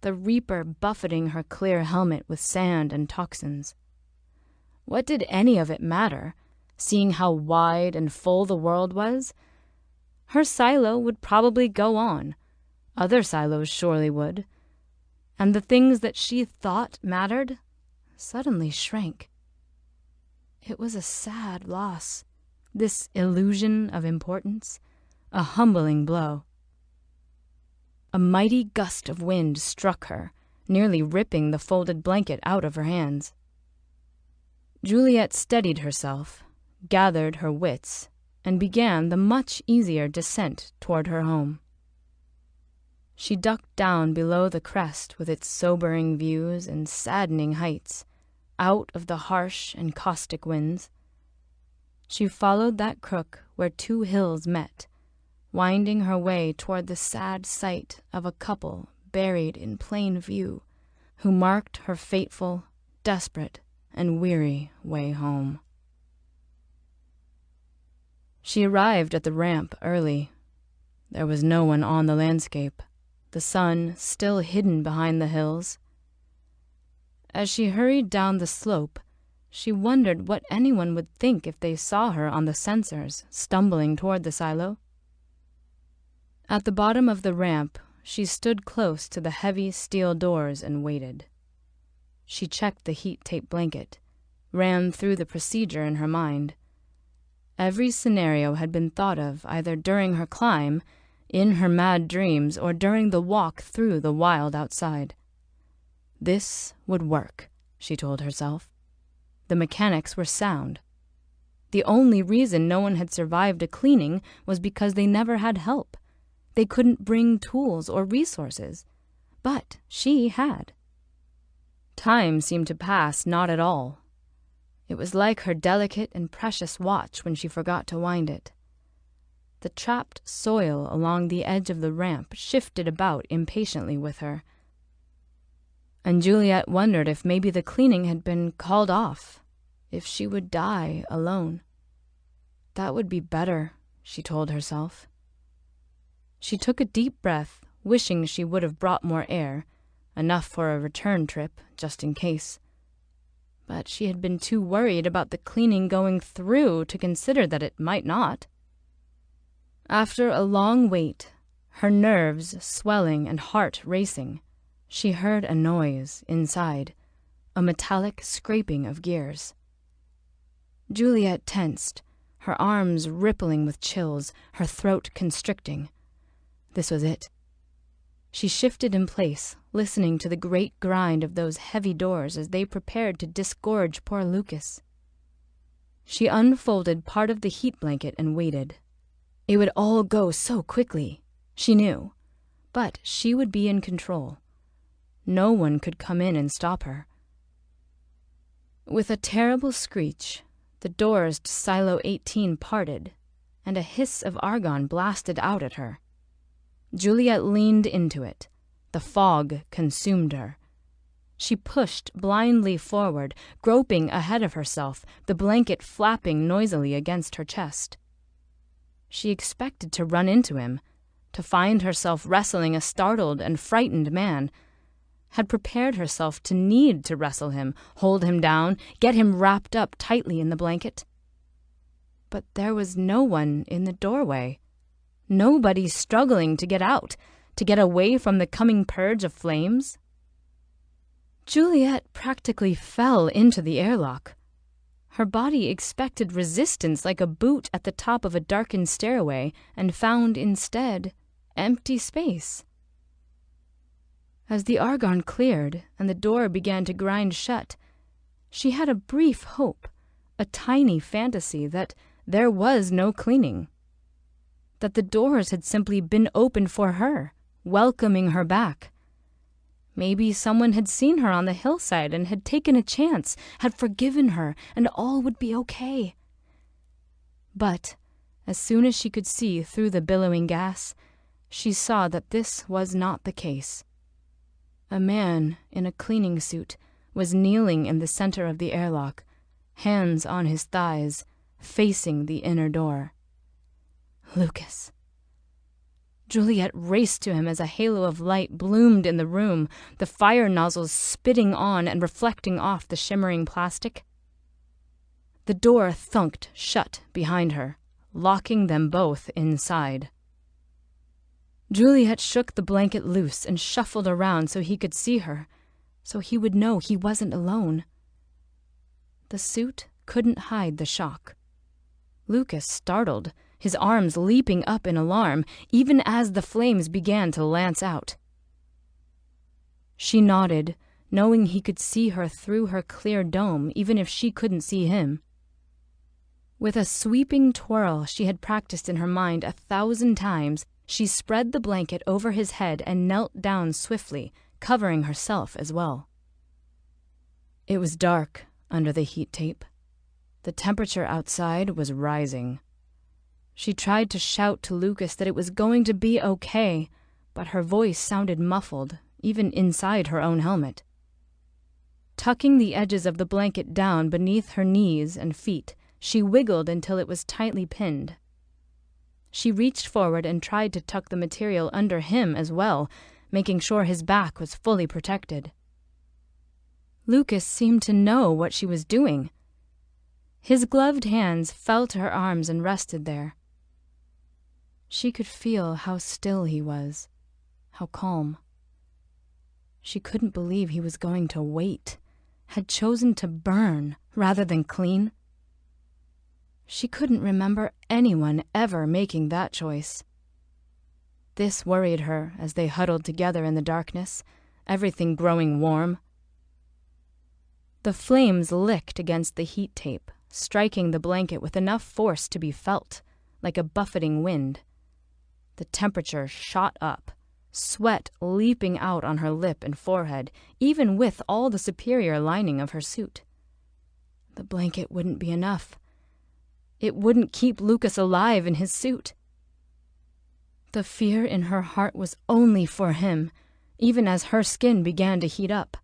the reaper buffeting her clear helmet with sand and toxins. What did any of it matter, seeing how wide and full the world was? Her silo would probably go on. Other silos surely would. And the things that she thought mattered suddenly shrank. It was a sad loss, this illusion of importance, a humbling blow. A mighty gust of wind struck her, nearly ripping the folded blanket out of her hands. Juliet steadied herself, gathered her wits, and began the much easier descent toward her home. She ducked down below the crest with its sobering views and saddening heights, out of the harsh and caustic winds. She followed that crook where two hills met, winding her way toward the sad sight of a couple buried in plain view, who marked her fateful, desperate, and weary way home. She arrived at the ramp early. There was no one on the landscape, the sun still hidden behind the hills. As she hurried down the slope, she wondered what anyone would think if they saw her on the sensors, stumbling toward the silo. At the bottom of the ramp, she stood close to the heavy steel doors and waited. She checked the heat-tape blanket, ran through the procedure in her mind. Every scenario had been thought of either during her climb, in her mad dreams, or during the walk through the wild outside. This would work, she told herself. The mechanics were sound. The only reason no one had survived a cleaning was because they never had help. They couldn't bring tools or resources. But she had. Time seemed to pass not at all. It was like her delicate and precious watch when she forgot to wind it. The trapped soil along the edge of the ramp shifted about impatiently with her. And Juliet wondered if maybe the cleaning had been called off, if she would die alone. That would be better, she told herself. She took a deep breath, wishing she would have brought more air, enough for a return trip, just in case. But she had been too worried about the cleaning going through to consider that it might not. After a long wait, her nerves swelling and heart racing, she heard a noise inside, a metallic scraping of gears. Juliet tensed, her arms rippling with chills, her throat constricting. This was it. She shifted in place, listening to the great grind of those heavy doors as they prepared to disgorge poor Lucas. She unfolded part of the heat blanket and waited. It would all go so quickly, she knew, but she would be in control. No one could come in and stop her. With a terrible screech, the doors to Silo 18 parted, and a hiss of argon blasted out at her. Juliet leaned into it. The fog consumed her. She pushed blindly forward, groping ahead of herself, the blanket flapping noisily against her chest. She expected to run into him, to find herself wrestling a startled and frightened man, had prepared herself to need to wrestle him, hold him down, get him wrapped up tightly in the blanket. But there was no one in the doorway. Nobody struggling to get out, to get away from the coming purge of flames. Juliet practically fell into the airlock. Her body expected resistance like a boot at the top of a darkened stairway and found instead empty space. As the argon cleared and the door began to grind shut, she had a brief hope, a tiny fantasy that there was no cleaning, that the doors had simply been opened for her, welcoming her back. Maybe someone had seen her on the hillside and had taken a chance, had forgiven her, and all would be okay. But as soon as she could see through the billowing gas, she saw that this was not the case. A man in a cleaning suit was kneeling in the center of the airlock, hands on his thighs, facing the inner door. Lucas. Juliet raced to him as a halo of light bloomed in the room, the fire nozzles spitting on and reflecting off the shimmering plastic. The door thunked shut behind her, locking them both inside. Juliet shook the blanket loose and shuffled around so he could see her, so he would know he wasn't alone. The suit couldn't hide the shock. Lucas startled, his arms leaping up in alarm, even as the flames began to lance out. She nodded, knowing he could see her through her clear dome, even if she couldn't see him. With a sweeping twirl she had practiced in her mind 1,000 times, she spread the blanket over his head and knelt down swiftly, covering herself as well. It was dark under the heat tape. The temperature outside was rising. She tried to shout to Lucas that it was going to be okay, but her voice sounded muffled, even inside her own helmet. Tucking the edges of the blanket down beneath her knees and feet, she wiggled until it was tightly pinned. She reached forward and tried to tuck the material under him as well, making sure his back was fully protected. Lucas seemed to know what she was doing. His gloved hands fell to her arms and rested there. She could feel how still he was, how calm. She couldn't believe he was going to wait, had chosen to burn rather than clean. She couldn't remember anyone ever making that choice. This worried her as they huddled together in the darkness, everything growing warm. The flames licked against the heat tape, striking the blanket with enough force to be felt, like a buffeting wind. The temperature shot up, sweat leaping out on her lip and forehead, even with all the superior lining of her suit. The blanket wouldn't be enough. It wouldn't keep Lucas alive in his suit. The fear in her heart was only for him, even as her skin began to heat up.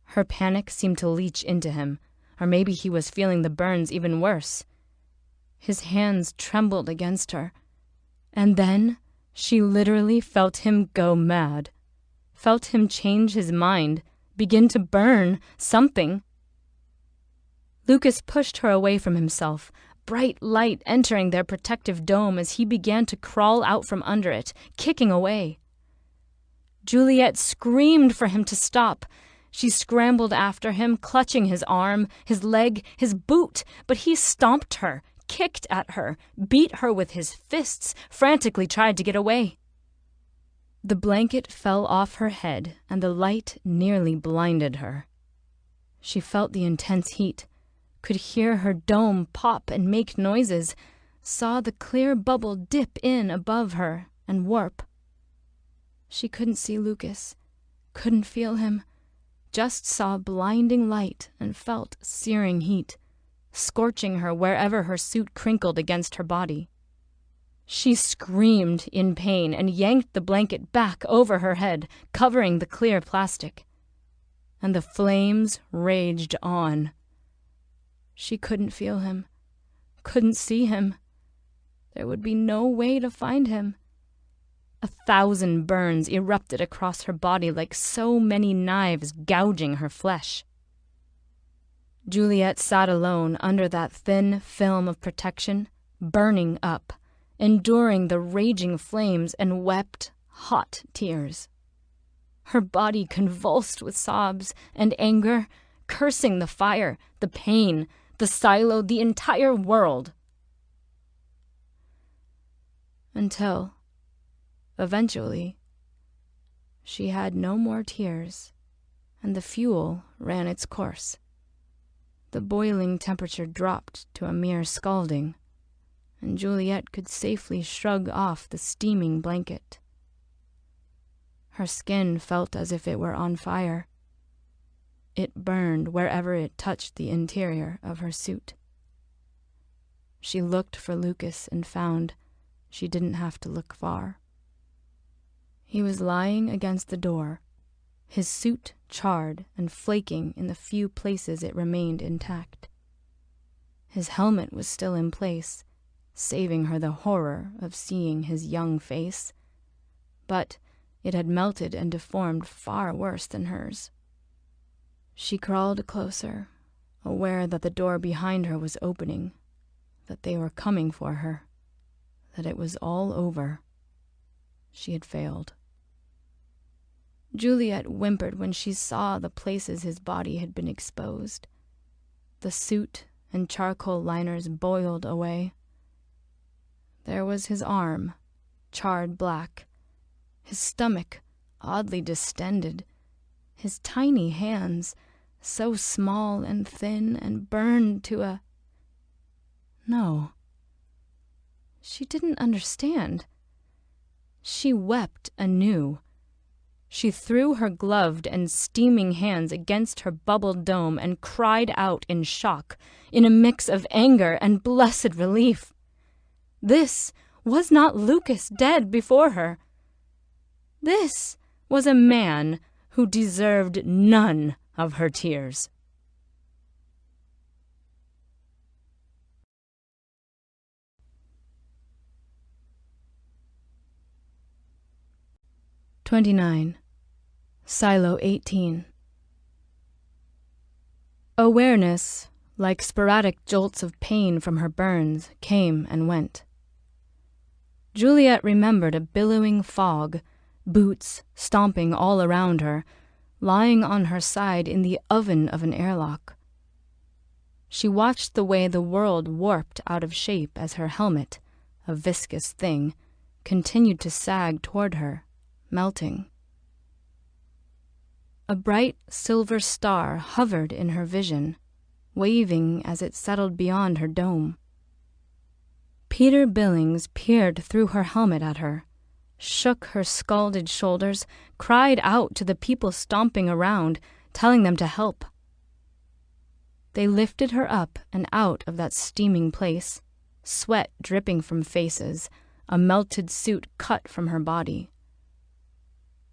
Her panic seemed to leach into him, or maybe he was feeling the burns even worse. His hands trembled against her, and then she literally felt him go mad, felt him change his mind, begin to burn something. Lucas pushed her away from himself, bright light entering their protective dome as he began to crawl out from under it, kicking away. Juliet screamed for him to stop. She scrambled after him, clutching his arm, his leg, his boot, but he stomped her, kicked at her, beat her with his fists, frantically tried to get away. The blanket fell off her head, and the light nearly blinded her. She felt the intense heat, could hear her dome pop and make noises, saw the clear bubble dip in above her and warp. She couldn't see Lucas, couldn't feel him, just saw blinding light and felt searing heat, scorching her wherever her suit crinkled against her body. She screamed in pain and yanked the blanket back over her head, covering the clear plastic. And the flames raged on. She couldn't feel him, couldn't see him. There would be no way to find him. 1,000 burns erupted across her body like so many knives gouging her flesh. Juliet sat alone under that thin film of protection, burning up, enduring the raging flames, and wept hot tears. Her body convulsed with sobs and anger, cursing the fire, the pain, the silo, the entire world. Until, eventually, she had no more tears, and the fuel ran its course. The boiling temperature dropped to a mere scalding, and Juliet could safely shrug off the steaming blanket. Her skin felt as if it were on fire. It burned wherever it touched the interior of her suit. She looked for Lucas and found she didn't have to look far. He was lying against the door, his suit charred and flaking in the few places it remained intact. His helmet was still in place, saving her the horror of seeing his young face, but it had melted and deformed far worse than hers. She crawled closer, aware that the door behind her was opening, that they were coming for her, that it was all over. She had failed. Juliet whimpered when she saw the places his body had been exposed. The suit and charcoal liners boiled away. There was his arm, charred black, his stomach oddly distended, his tiny hands so small and thin and burned to a... No. She didn't understand. She wept anew. She threw her gloved and steaming hands against her bubbled dome and cried out in shock, in a mix of anger and blessed relief. This was not Lucas dead before her. This was a man who deserved none of her tears. "29. Silo 18. Awareness, like sporadic jolts of pain from her burns, came and went. Juliet remembered a billowing fog, boots stomping all around her, lying on her side in the oven of an airlock. She watched the way the world warped out of shape as her helmet, a viscous thing, continued to sag toward her, melting. A bright silver star hovered in her vision, waving as it settled beyond her dome. Peter Billings peered through her helmet at her, shook her scalded shoulders, cried out to the people stomping around, telling them to help. They lifted her up and out of that steaming place, sweat dripping from faces, a melted suit cut from her body.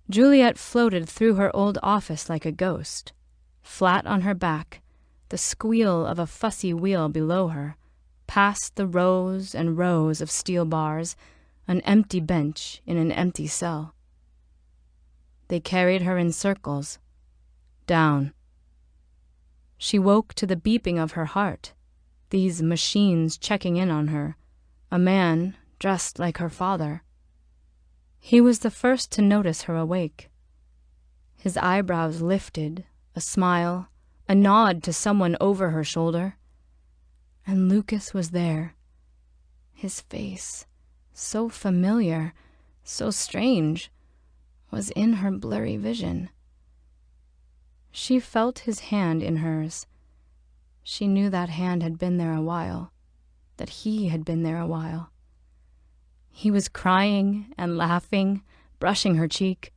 Juliet floated through her old office like a ghost, flat on her back, the squeal of a fussy wheel below her, past the rows and rows of steel bars, an empty bench in an empty cell. They carried her in circles, down. She woke to the beeping of her heart, these machines checking in on her, a man dressed like her father. He was the first to notice her awake. His eyebrows lifted, a smile, a nod to someone over her shoulder. And Lucas was there. His face, so familiar, so strange, was in her blurry vision. She felt his hand in hers. She knew that hand had been there a while, that he had been there a while. He was crying and laughing, brushing her cheek.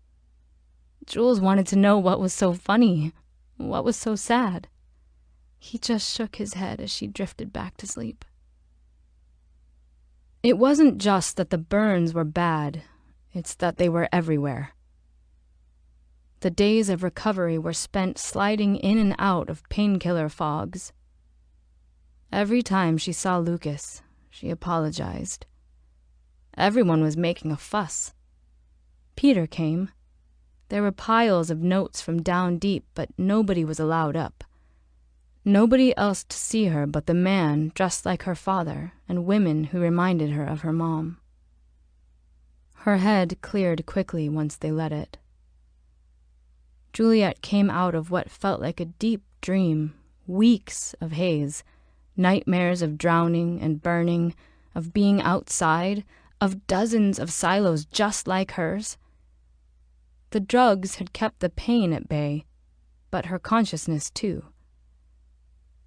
Jules wanted to know what was so funny, what was so sad. He just shook his head as she drifted back to sleep. It wasn't just that the burns were bad, it's that they were everywhere. The days of recovery were spent sliding in and out of painkiller fogs. Every time she saw Lucas, she apologized. Everyone was making a fuss. Peter came. There were piles of notes from down deep, but nobody was allowed up. Nobody else to see her but the man dressed like her father and women who reminded her of her mom. Her head cleared quickly once they let it. Juliet came out of what felt like a deep dream, weeks of haze, nightmares of drowning and burning, of being outside, of dozens of silos just like hers. The drugs had kept the pain at bay, but her consciousness too.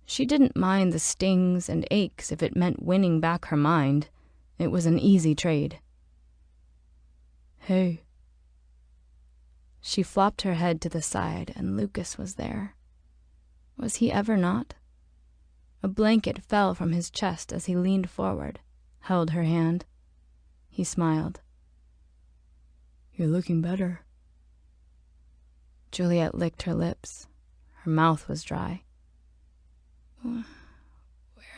She didn't mind the stings and aches if it meant winning back her mind. It was an easy trade. Hey. She flopped her head to the side, and Lucas was there. Was he ever not? A blanket fell from his chest as he leaned forward, held her hand. He smiled. You're looking better. Juliet licked her lips. Her mouth was dry. Where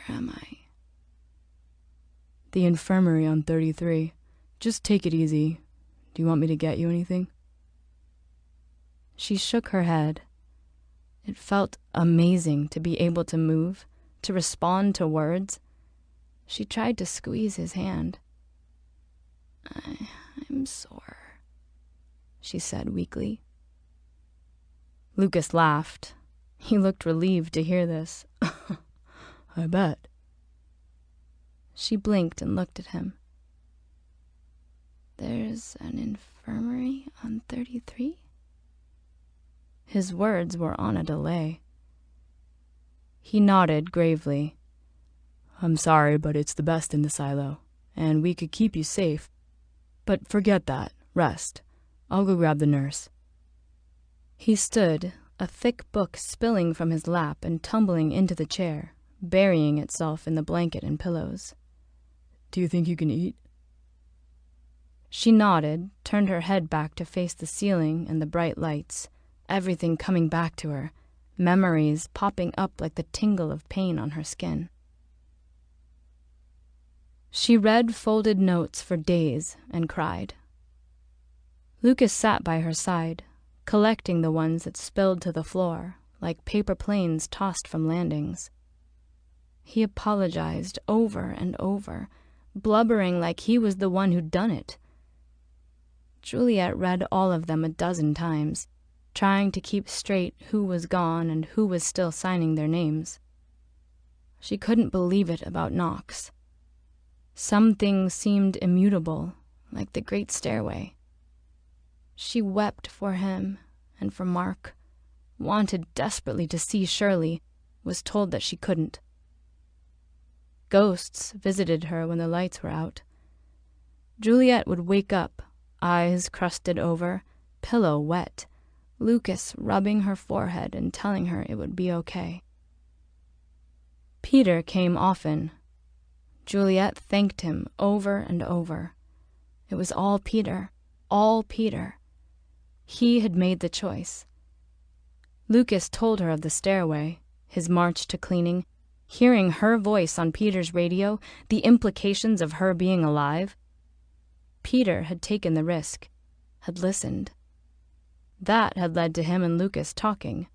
am I? The infirmary on 33. Just take it easy. Do you want me to get you anything? She shook her head. It felt amazing to be able to move, to respond to words. She tried to squeeze his hand. I'm sore, she said weakly. Lucas laughed. He looked relieved to hear this. I bet. She blinked and looked at him. There's an infirmary on 33? His words were on a delay. He nodded gravely. I'm sorry, but it's the best in the silo, and we could keep you safe. But forget that. Rest. I'll go grab the nurse. He stood, a thick book spilling from his lap and tumbling into the chair, burying itself in the blanket and pillows. Do you think you can eat? She nodded, turned her head back to face the ceiling and the bright lights, everything coming back to her, memories popping up like the tingle of pain on her skin. She read folded notes for days and cried. Lucas sat by her side, collecting the ones that spilled to the floor, like paper planes tossed from landings. He apologized over and over, blubbering like he was the one who'd done it. Juliet read all of them a dozen times, trying to keep straight who was gone and who was still signing their names. She couldn't believe it about Knox. Some things seemed immutable, like the Great Stairway. She wept for him and for Mark, wanted desperately to see Shirley, was told that she couldn't. Ghosts visited her when the lights were out. Juliet would wake up, eyes crusted over, pillow wet, Lucas rubbing her forehead and telling her it would be okay. Peter came often. Juliet thanked him over and over. It was all Peter, all Peter. He had made the choice. Lucas told her of the stairway, his march to cleaning, hearing her voice on Peter's radio, the implications of her being alive. Peter had taken the risk, had listened. That had led to him and Lucas talking.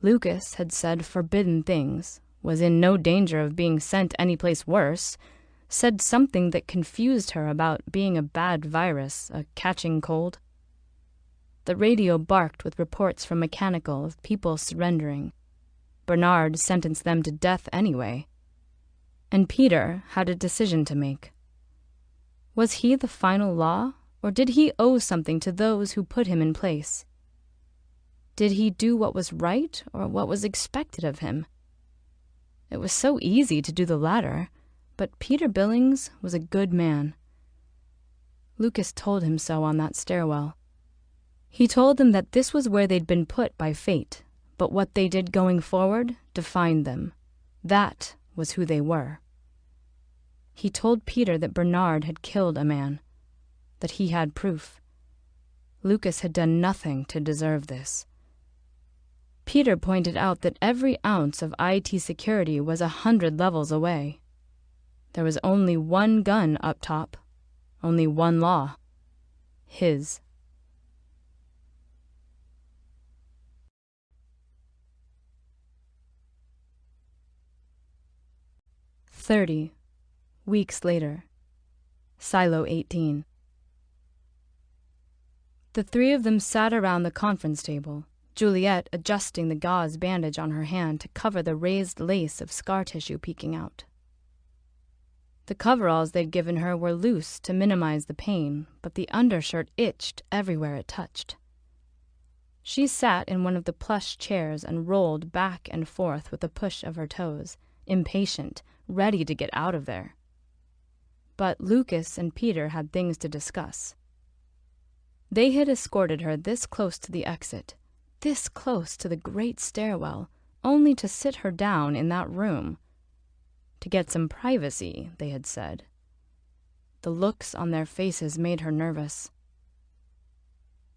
Lucas had said forbidden things, was in no danger of being sent anyplace worse, said something that confused her about being a bad virus, a catching cold. The radio barked with reports from Mechanical of people surrendering. Bernard sentenced them to death anyway. And Peter had a decision to make. Was he the final law, or did he owe something to those who put him in place? Did he do what was right, or what was expected of him? It was so easy to do the latter, but Peter Billings was a good man. Lucas told him so on that stairwell. He told them that this was where they'd been put by fate, but what they did going forward defined them. That was who they were. He told Peter that Bernard had killed a man, that he had proof. Lucas had done nothing to deserve this. Peter pointed out that every ounce of IT security was 100 levels away. There was only one gun up top, only one law. His. "30 weeks later. Silo 18. The three of them sat around the conference table, Juliet adjusting the gauze bandage on her hand to cover the raised lace of scar tissue peeking out. The coveralls they'd given her were loose to minimize the pain, but the undershirt itched everywhere it touched. She sat in one of the plush chairs and rolled back and forth with a push of her toes, impatient, ready to get out of there. But Lucas and Peter had things to discuss. They had escorted her this close to the exit, this close to the great stairwell, only to sit her down in that room. To get some privacy, they had said. The looks on their faces made her nervous.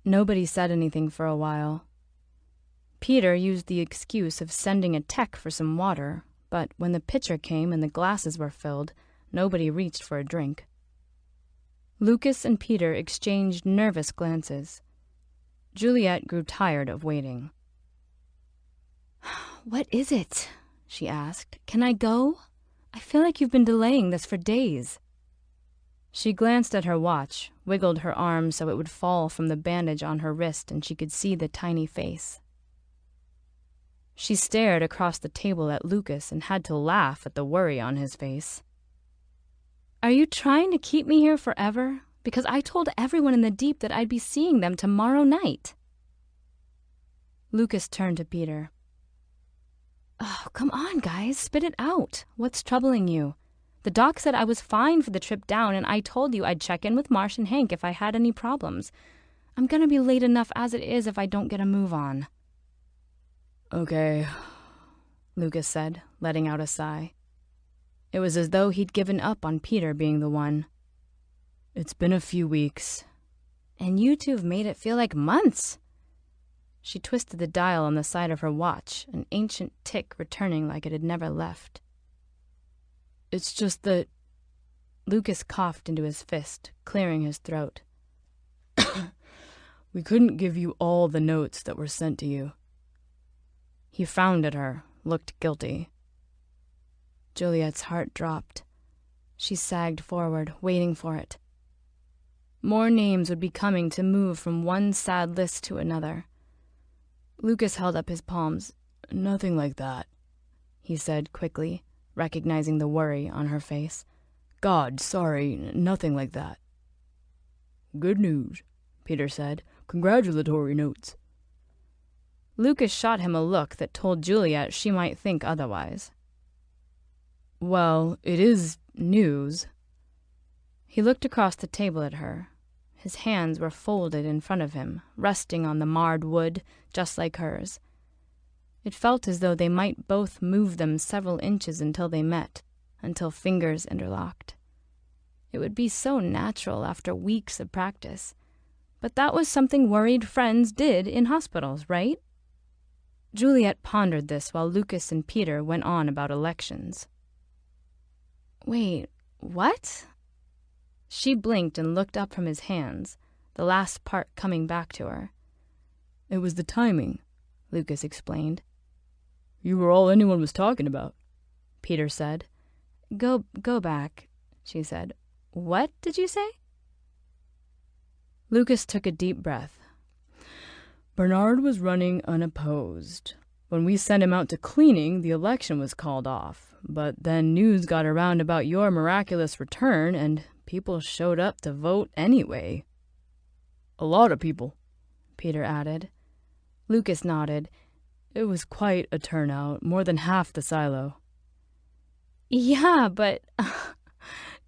Nobody said anything for a while. Peter used the excuse of sending a tech for some water, but when the pitcher came and the glasses were filled, nobody reached for a drink. Lucas and Peter exchanged nervous glances. Juliet grew tired of waiting. "What is it?" she asked. "Can I go? I feel like you've been delaying this for days." She glanced at her watch, wiggled her arm so it would fall from the bandage on her wrist and she could see the tiny face. She stared across the table at Lucas and had to laugh at the worry on his face. "Are you trying to keep me here forever? Because I told everyone in the Deep that I'd be seeing them tomorrow night." Lucas turned to Peter. "Oh, come on, guys, spit it out. What's troubling you? The doc said I was fine for the trip down, and I told you I'd check in with Marsh and Hank if I had any problems. I'm gonna be late enough as it is if I don't get a move on." "Okay," Lucas said, letting out a sigh. It was as though he'd given up on Peter being the one. "It's been a few weeks." "And you two've made it feel like months." She twisted the dial on the side of her watch, an ancient tick returning like it had never left. "It's just that..." Lucas coughed into his fist, clearing his throat. "We couldn't give you all the notes that were sent to you." He frowned at her, looked guilty. Juliet's heart dropped. She sagged forward, waiting for it. More names would be coming to move from one sad list to another. Lucas held up his palms. "Nothing like that," he said quickly, recognizing the worry on her face. "God, sorry, nothing like that." "Good news," Peter said. "Congratulatory notes." Lucas shot him a look that told Juliet she might think otherwise. "Well, it is news." He looked across the table at her. His hands were folded in front of him, resting on the marred wood, just like hers. It felt as though they might both move them several inches until they met, until fingers interlocked. It would be so natural after weeks of practice. But that was something worried friends did in hospitals, right? Juliet pondered this while Lucas and Peter went on about elections. "Wait, what?" She blinked and looked up from his hands, the last part coming back to her. "It was the timing," Lucas explained. "You were all anyone was talking about," Peter said. Go back," she said. "What did you say?" Lucas took a deep breath. "Bernard was running unopposed. When we sent him out to cleaning, the election was called off. But then news got around about your miraculous return, and people showed up to vote anyway." "A lot of people," Peter added. Lucas nodded. "It was quite a turnout, more than half the silo." "Yeah, but...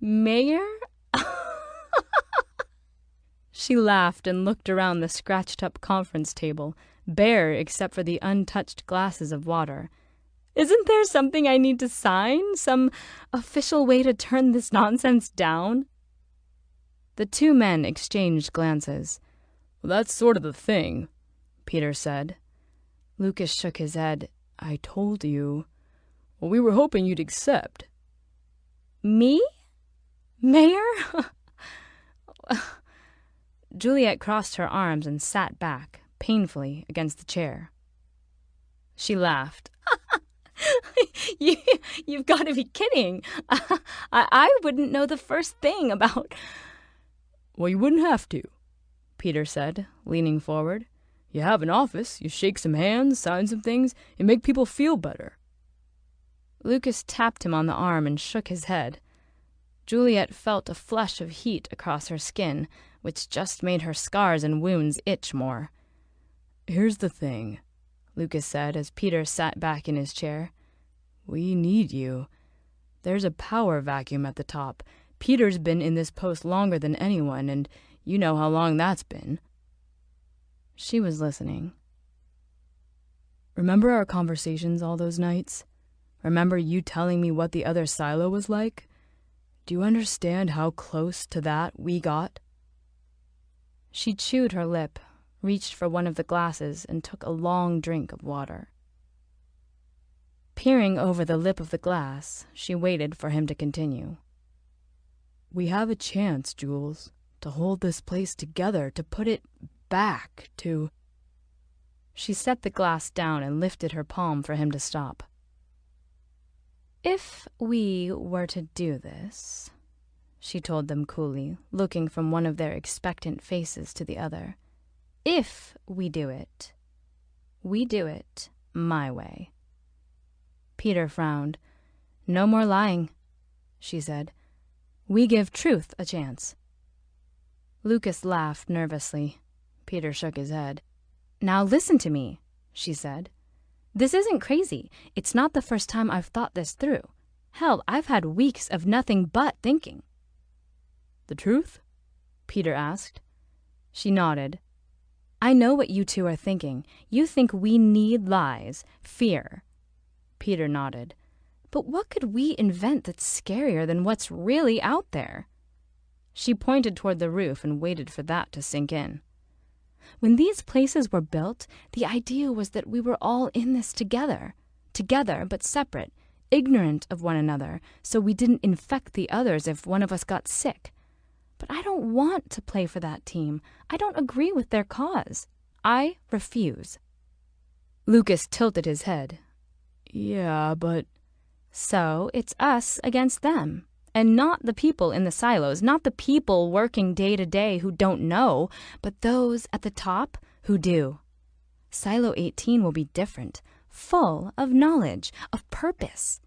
Mayor?" She laughed and looked around the scratched-up conference table, bare except for the untouched glasses of water. Isn't there something I need to sign? Some official way to turn this nonsense down? The two men exchanged glances. Well, that's sort of the thing, Peter said. Lucas shook his head. I told you. Well, we were hoping you'd accept. Me? Mayor? Juliet crossed her arms and sat back, painfully, against the chair. She laughed. You've got to be kidding. I wouldn't know the first thing about... Well, you wouldn't have to, Peter said, leaning forward. You have an office, you shake some hands, sign some things, and make people feel better. Lucas tapped him on the arm and shook his head. Juliet felt a flush of heat across her skin, which just made her scars and wounds itch more. Here's the thing, Lucas said as Peter sat back in his chair. We need you. There's a power vacuum at the top. Peter's been in this post longer than anyone, and you know how long that's been. She was listening. Remember our conversations all those nights? Remember you telling me what the other silo was like? Do you understand how close to that we got? She chewed her lip, reached for one of the glasses, and took a long drink of water. Peering over the lip of the glass, she waited for him to continue. We have a chance, Jules, to hold this place together, to put it back, to... She set the glass down and lifted her palm for him to stop. If we were to do this, she told them coolly, looking from one of their expectant faces to the other. If we do it my way. Peter frowned. No more lying, she said. We give truth a chance. Lucas laughed nervously. Peter shook his head. Now listen to me, she said. This isn't crazy. It's not the first time I've thought this through. Hell, I've had weeks of nothing but thinking. The truth? Peter asked. She nodded. I know what you two are thinking. You think we need lies, fear. Peter nodded. But what could we invent that's scarier than what's really out there? She pointed toward the roof and waited for that to sink in. When these places were built, the idea was that we were all in this together but separate, ignorant of one another, so we didn't infect the others if one of us got sick. But I don't want to play for that team. I don't agree with their cause. I refuse. Lucas tilted his head. Yeah, but... So it's us against them. And not the people in the silos, not the people working day to day who don't know, but those at the top who do. Silo 18 will be different, full of knowledge, of purpose.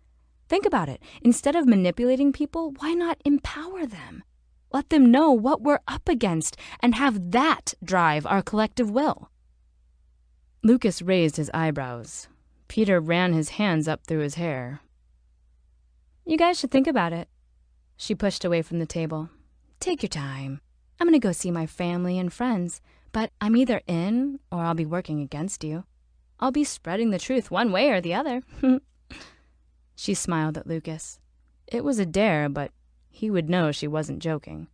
Think about it. Instead of manipulating people, why not empower them? Let them know what we're up against and have that drive our collective will. Lucas raised his eyebrows. Peter ran his hands up through his hair. You guys should think about it. She pushed away from the table. Take your time. I'm going to go see my family and friends, but I'm either in or I'll be working against you. I'll be spreading the truth one way or the other. She smiled at Lucas. It was a dare, but he would know she wasn't joking.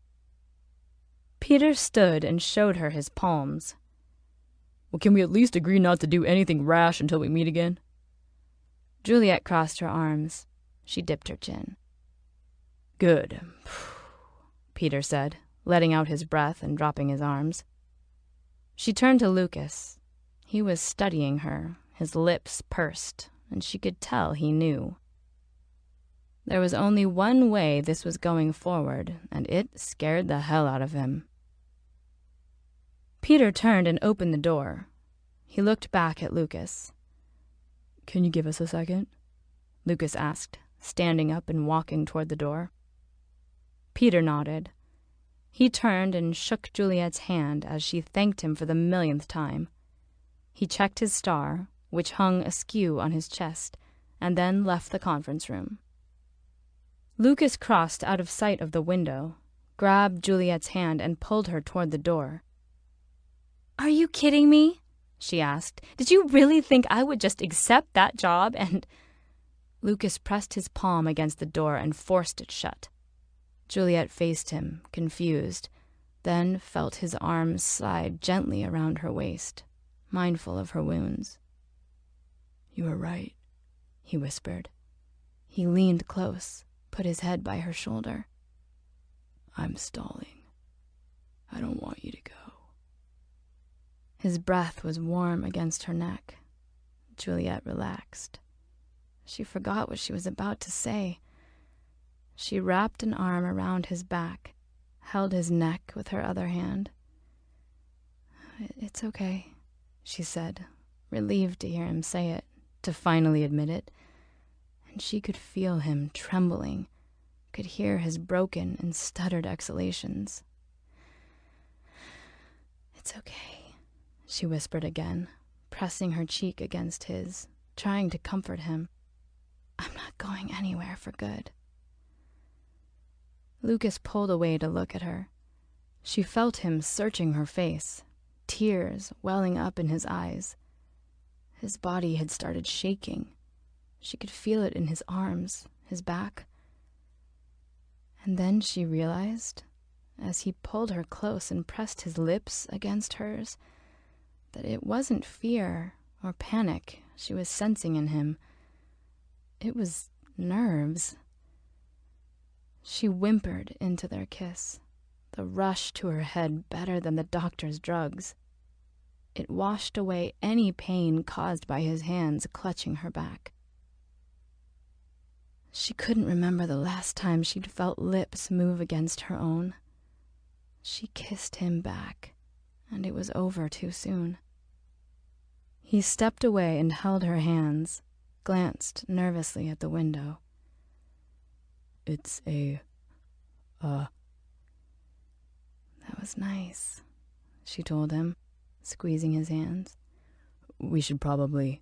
Peter stood and showed her his palms. Well, can we at least agree not to do anything rash until we meet again? Juliet crossed her arms. She dipped her chin. Good, Peter said, letting out his breath and dropping his arms. She turned to Lucas. He was studying her, his lips pursed, and she could tell he knew. There was only one way this was going forward, and it scared the hell out of him. Peter turned and opened the door. He looked back at Lucas. Can you give us a second? Lucas asked, standing up and walking toward the door. Peter nodded. He turned and shook Juliet's hand as she thanked him for the millionth time. He checked his star, which hung askew on his chest, and then left the conference room. Lucas crossed out of sight of the window, grabbed Juliet's hand, and pulled her toward the door. Are you kidding me? she asked. "Did you really think I would just accept that job and—" Lucas pressed his palm against the door and forced it shut. Juliet faced him, confused, then felt his arms slide gently around her waist, mindful of her wounds. "You were right," he whispered. He leaned close, put his head by her shoulder. "I'm stalling. I don't want you to go." His breath was warm against her neck. Juliet relaxed. She forgot what she was about to say. She wrapped an arm around his back, held his neck with her other hand. "It's okay," she said, relieved to hear him say it, to finally admit it. And she could feel him trembling, could hear his broken and stuttered exhalations. "It's okay," she whispered again, pressing her cheek against his, trying to comfort him. "I'm not going anywhere for good." Lucas pulled away to look at her. She felt him searching her face, tears welling up in his eyes. His body had started shaking. She could feel it in his arms, his back. And then she realized, as he pulled her close and pressed his lips against hers, that it wasn't fear or panic she was sensing in him. It was nerves. She whimpered into their kiss, the rush to her head better than the doctor's drugs. It washed away any pain caused by his hands clutching her back. She couldn't remember the last time she'd felt lips move against her own. She kissed him back, and it was over too soon. He stepped away and held her hands, glanced nervously at the window. "It's That was nice," she told him, squeezing his hands. "We should probably—"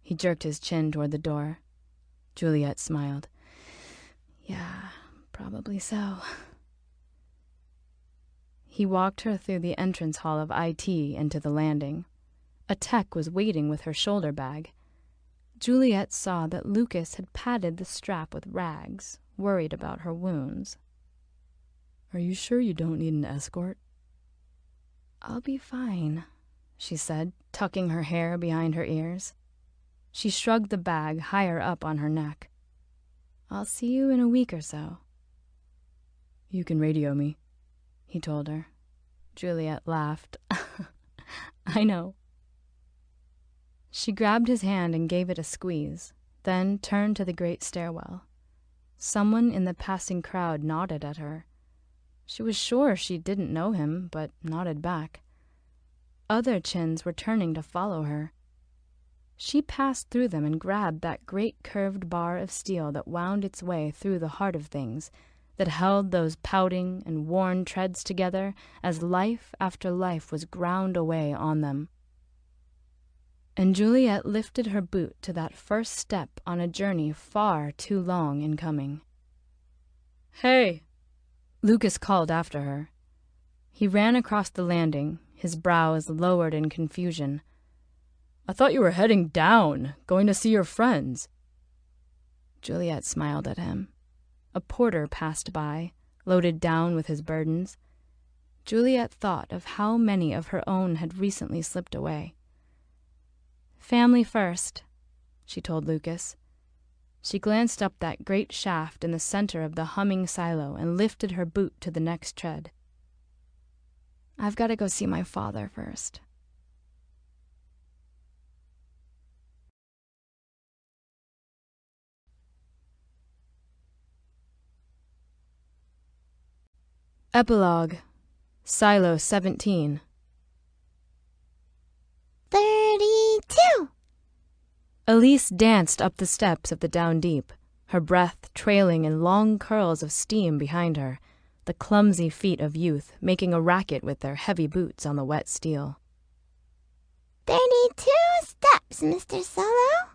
He jerked his chin toward the door. Juliet smiled. "Yeah, probably so." He walked her through the entrance hall of IT into the landing. A tech was waiting with her shoulder bag. Juliet saw that Lucas had padded the strap with rags, worried about her wounds. "Are you sure you don't need an escort?" "I'll be fine," she said, tucking her hair behind her ears. She shrugged the bag higher up on her neck. "I'll see you in a week or so." "You can radio me," he told her. Juliet laughed. "I know." She grabbed his hand and gave it a squeeze, then turned to the great stairwell. Someone in the passing crowd nodded at her. She was sure she didn't know him, but nodded back. Other chins were turning to follow her. She passed through them and grabbed that great curved bar of steel that wound its way through the heart of things, that held those pouting and worn treads together as life after life was ground away on them. And Juliet lifted her boot to that first step on a journey far too long in coming. "Hey!" Lucas called after her. He ran across the landing, his brows lowered in confusion. "I thought you were heading down, going to see your friends." Juliet smiled at him. A porter passed by, loaded down with his burdens. Juliet thought of how many of her own had recently slipped away. "Family first," she told Lucas. She glanced up that great shaft in the center of the humming silo and lifted her boot to the next tread. "I've got to go see my father first." Epilogue. Silo 17. 32! Elise danced up the steps of the Down Deep, her breath trailing in long curls of steam behind her, the clumsy feet of youth making a racket with their heavy boots on the wet steel. 32 steps, Mr. Solo.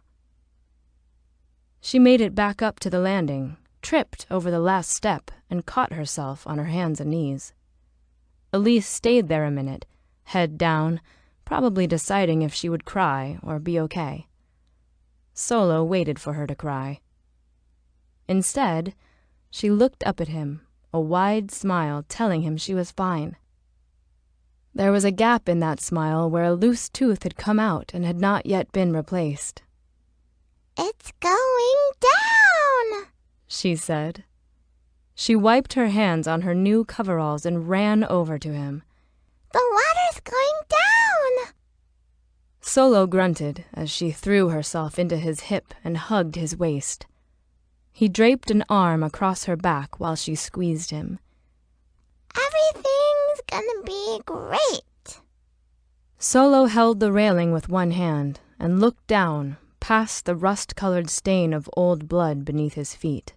She made it back up to the landing, tripped over the last step, and caught herself on her hands and knees. Elise stayed there a minute, head down, probably deciding if she would cry or be okay. Solo waited for her to cry. Instead, she looked up at him, a wide smile telling him she was fine. There was a gap in that smile where a loose tooth had come out and had not yet been replaced. "It's going down," she said. She wiped her hands on her new coveralls and ran over to him. "The water's going down." Solo grunted as she threw herself into his hip and hugged his waist. He draped an arm across her back while she squeezed him. "Everything's gonna be great." Solo held the railing with one hand and looked down, past the rust-colored stain of old blood beneath his feet,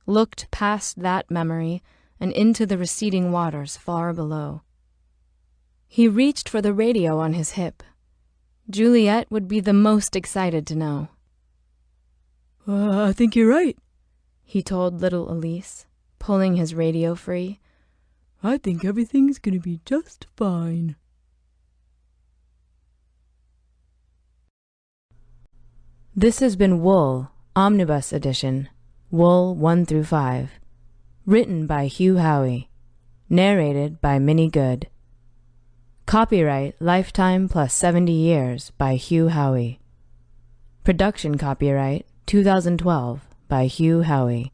looked past that memory and into the receding waters far below. He reached for the radio on his hip. Juliet would be the most excited to know. I think you're right, he told little Elise, pulling his radio free. I think everything's gonna be just fine. This has been Wool, Omnibus Edition, Wool 1 through 5. Written by Hugh Howey. Narrated by Minnie Good. Copyright Lifetime plus 70 years by Hugh Howey. Production copyright 2012 by Hugh Howey.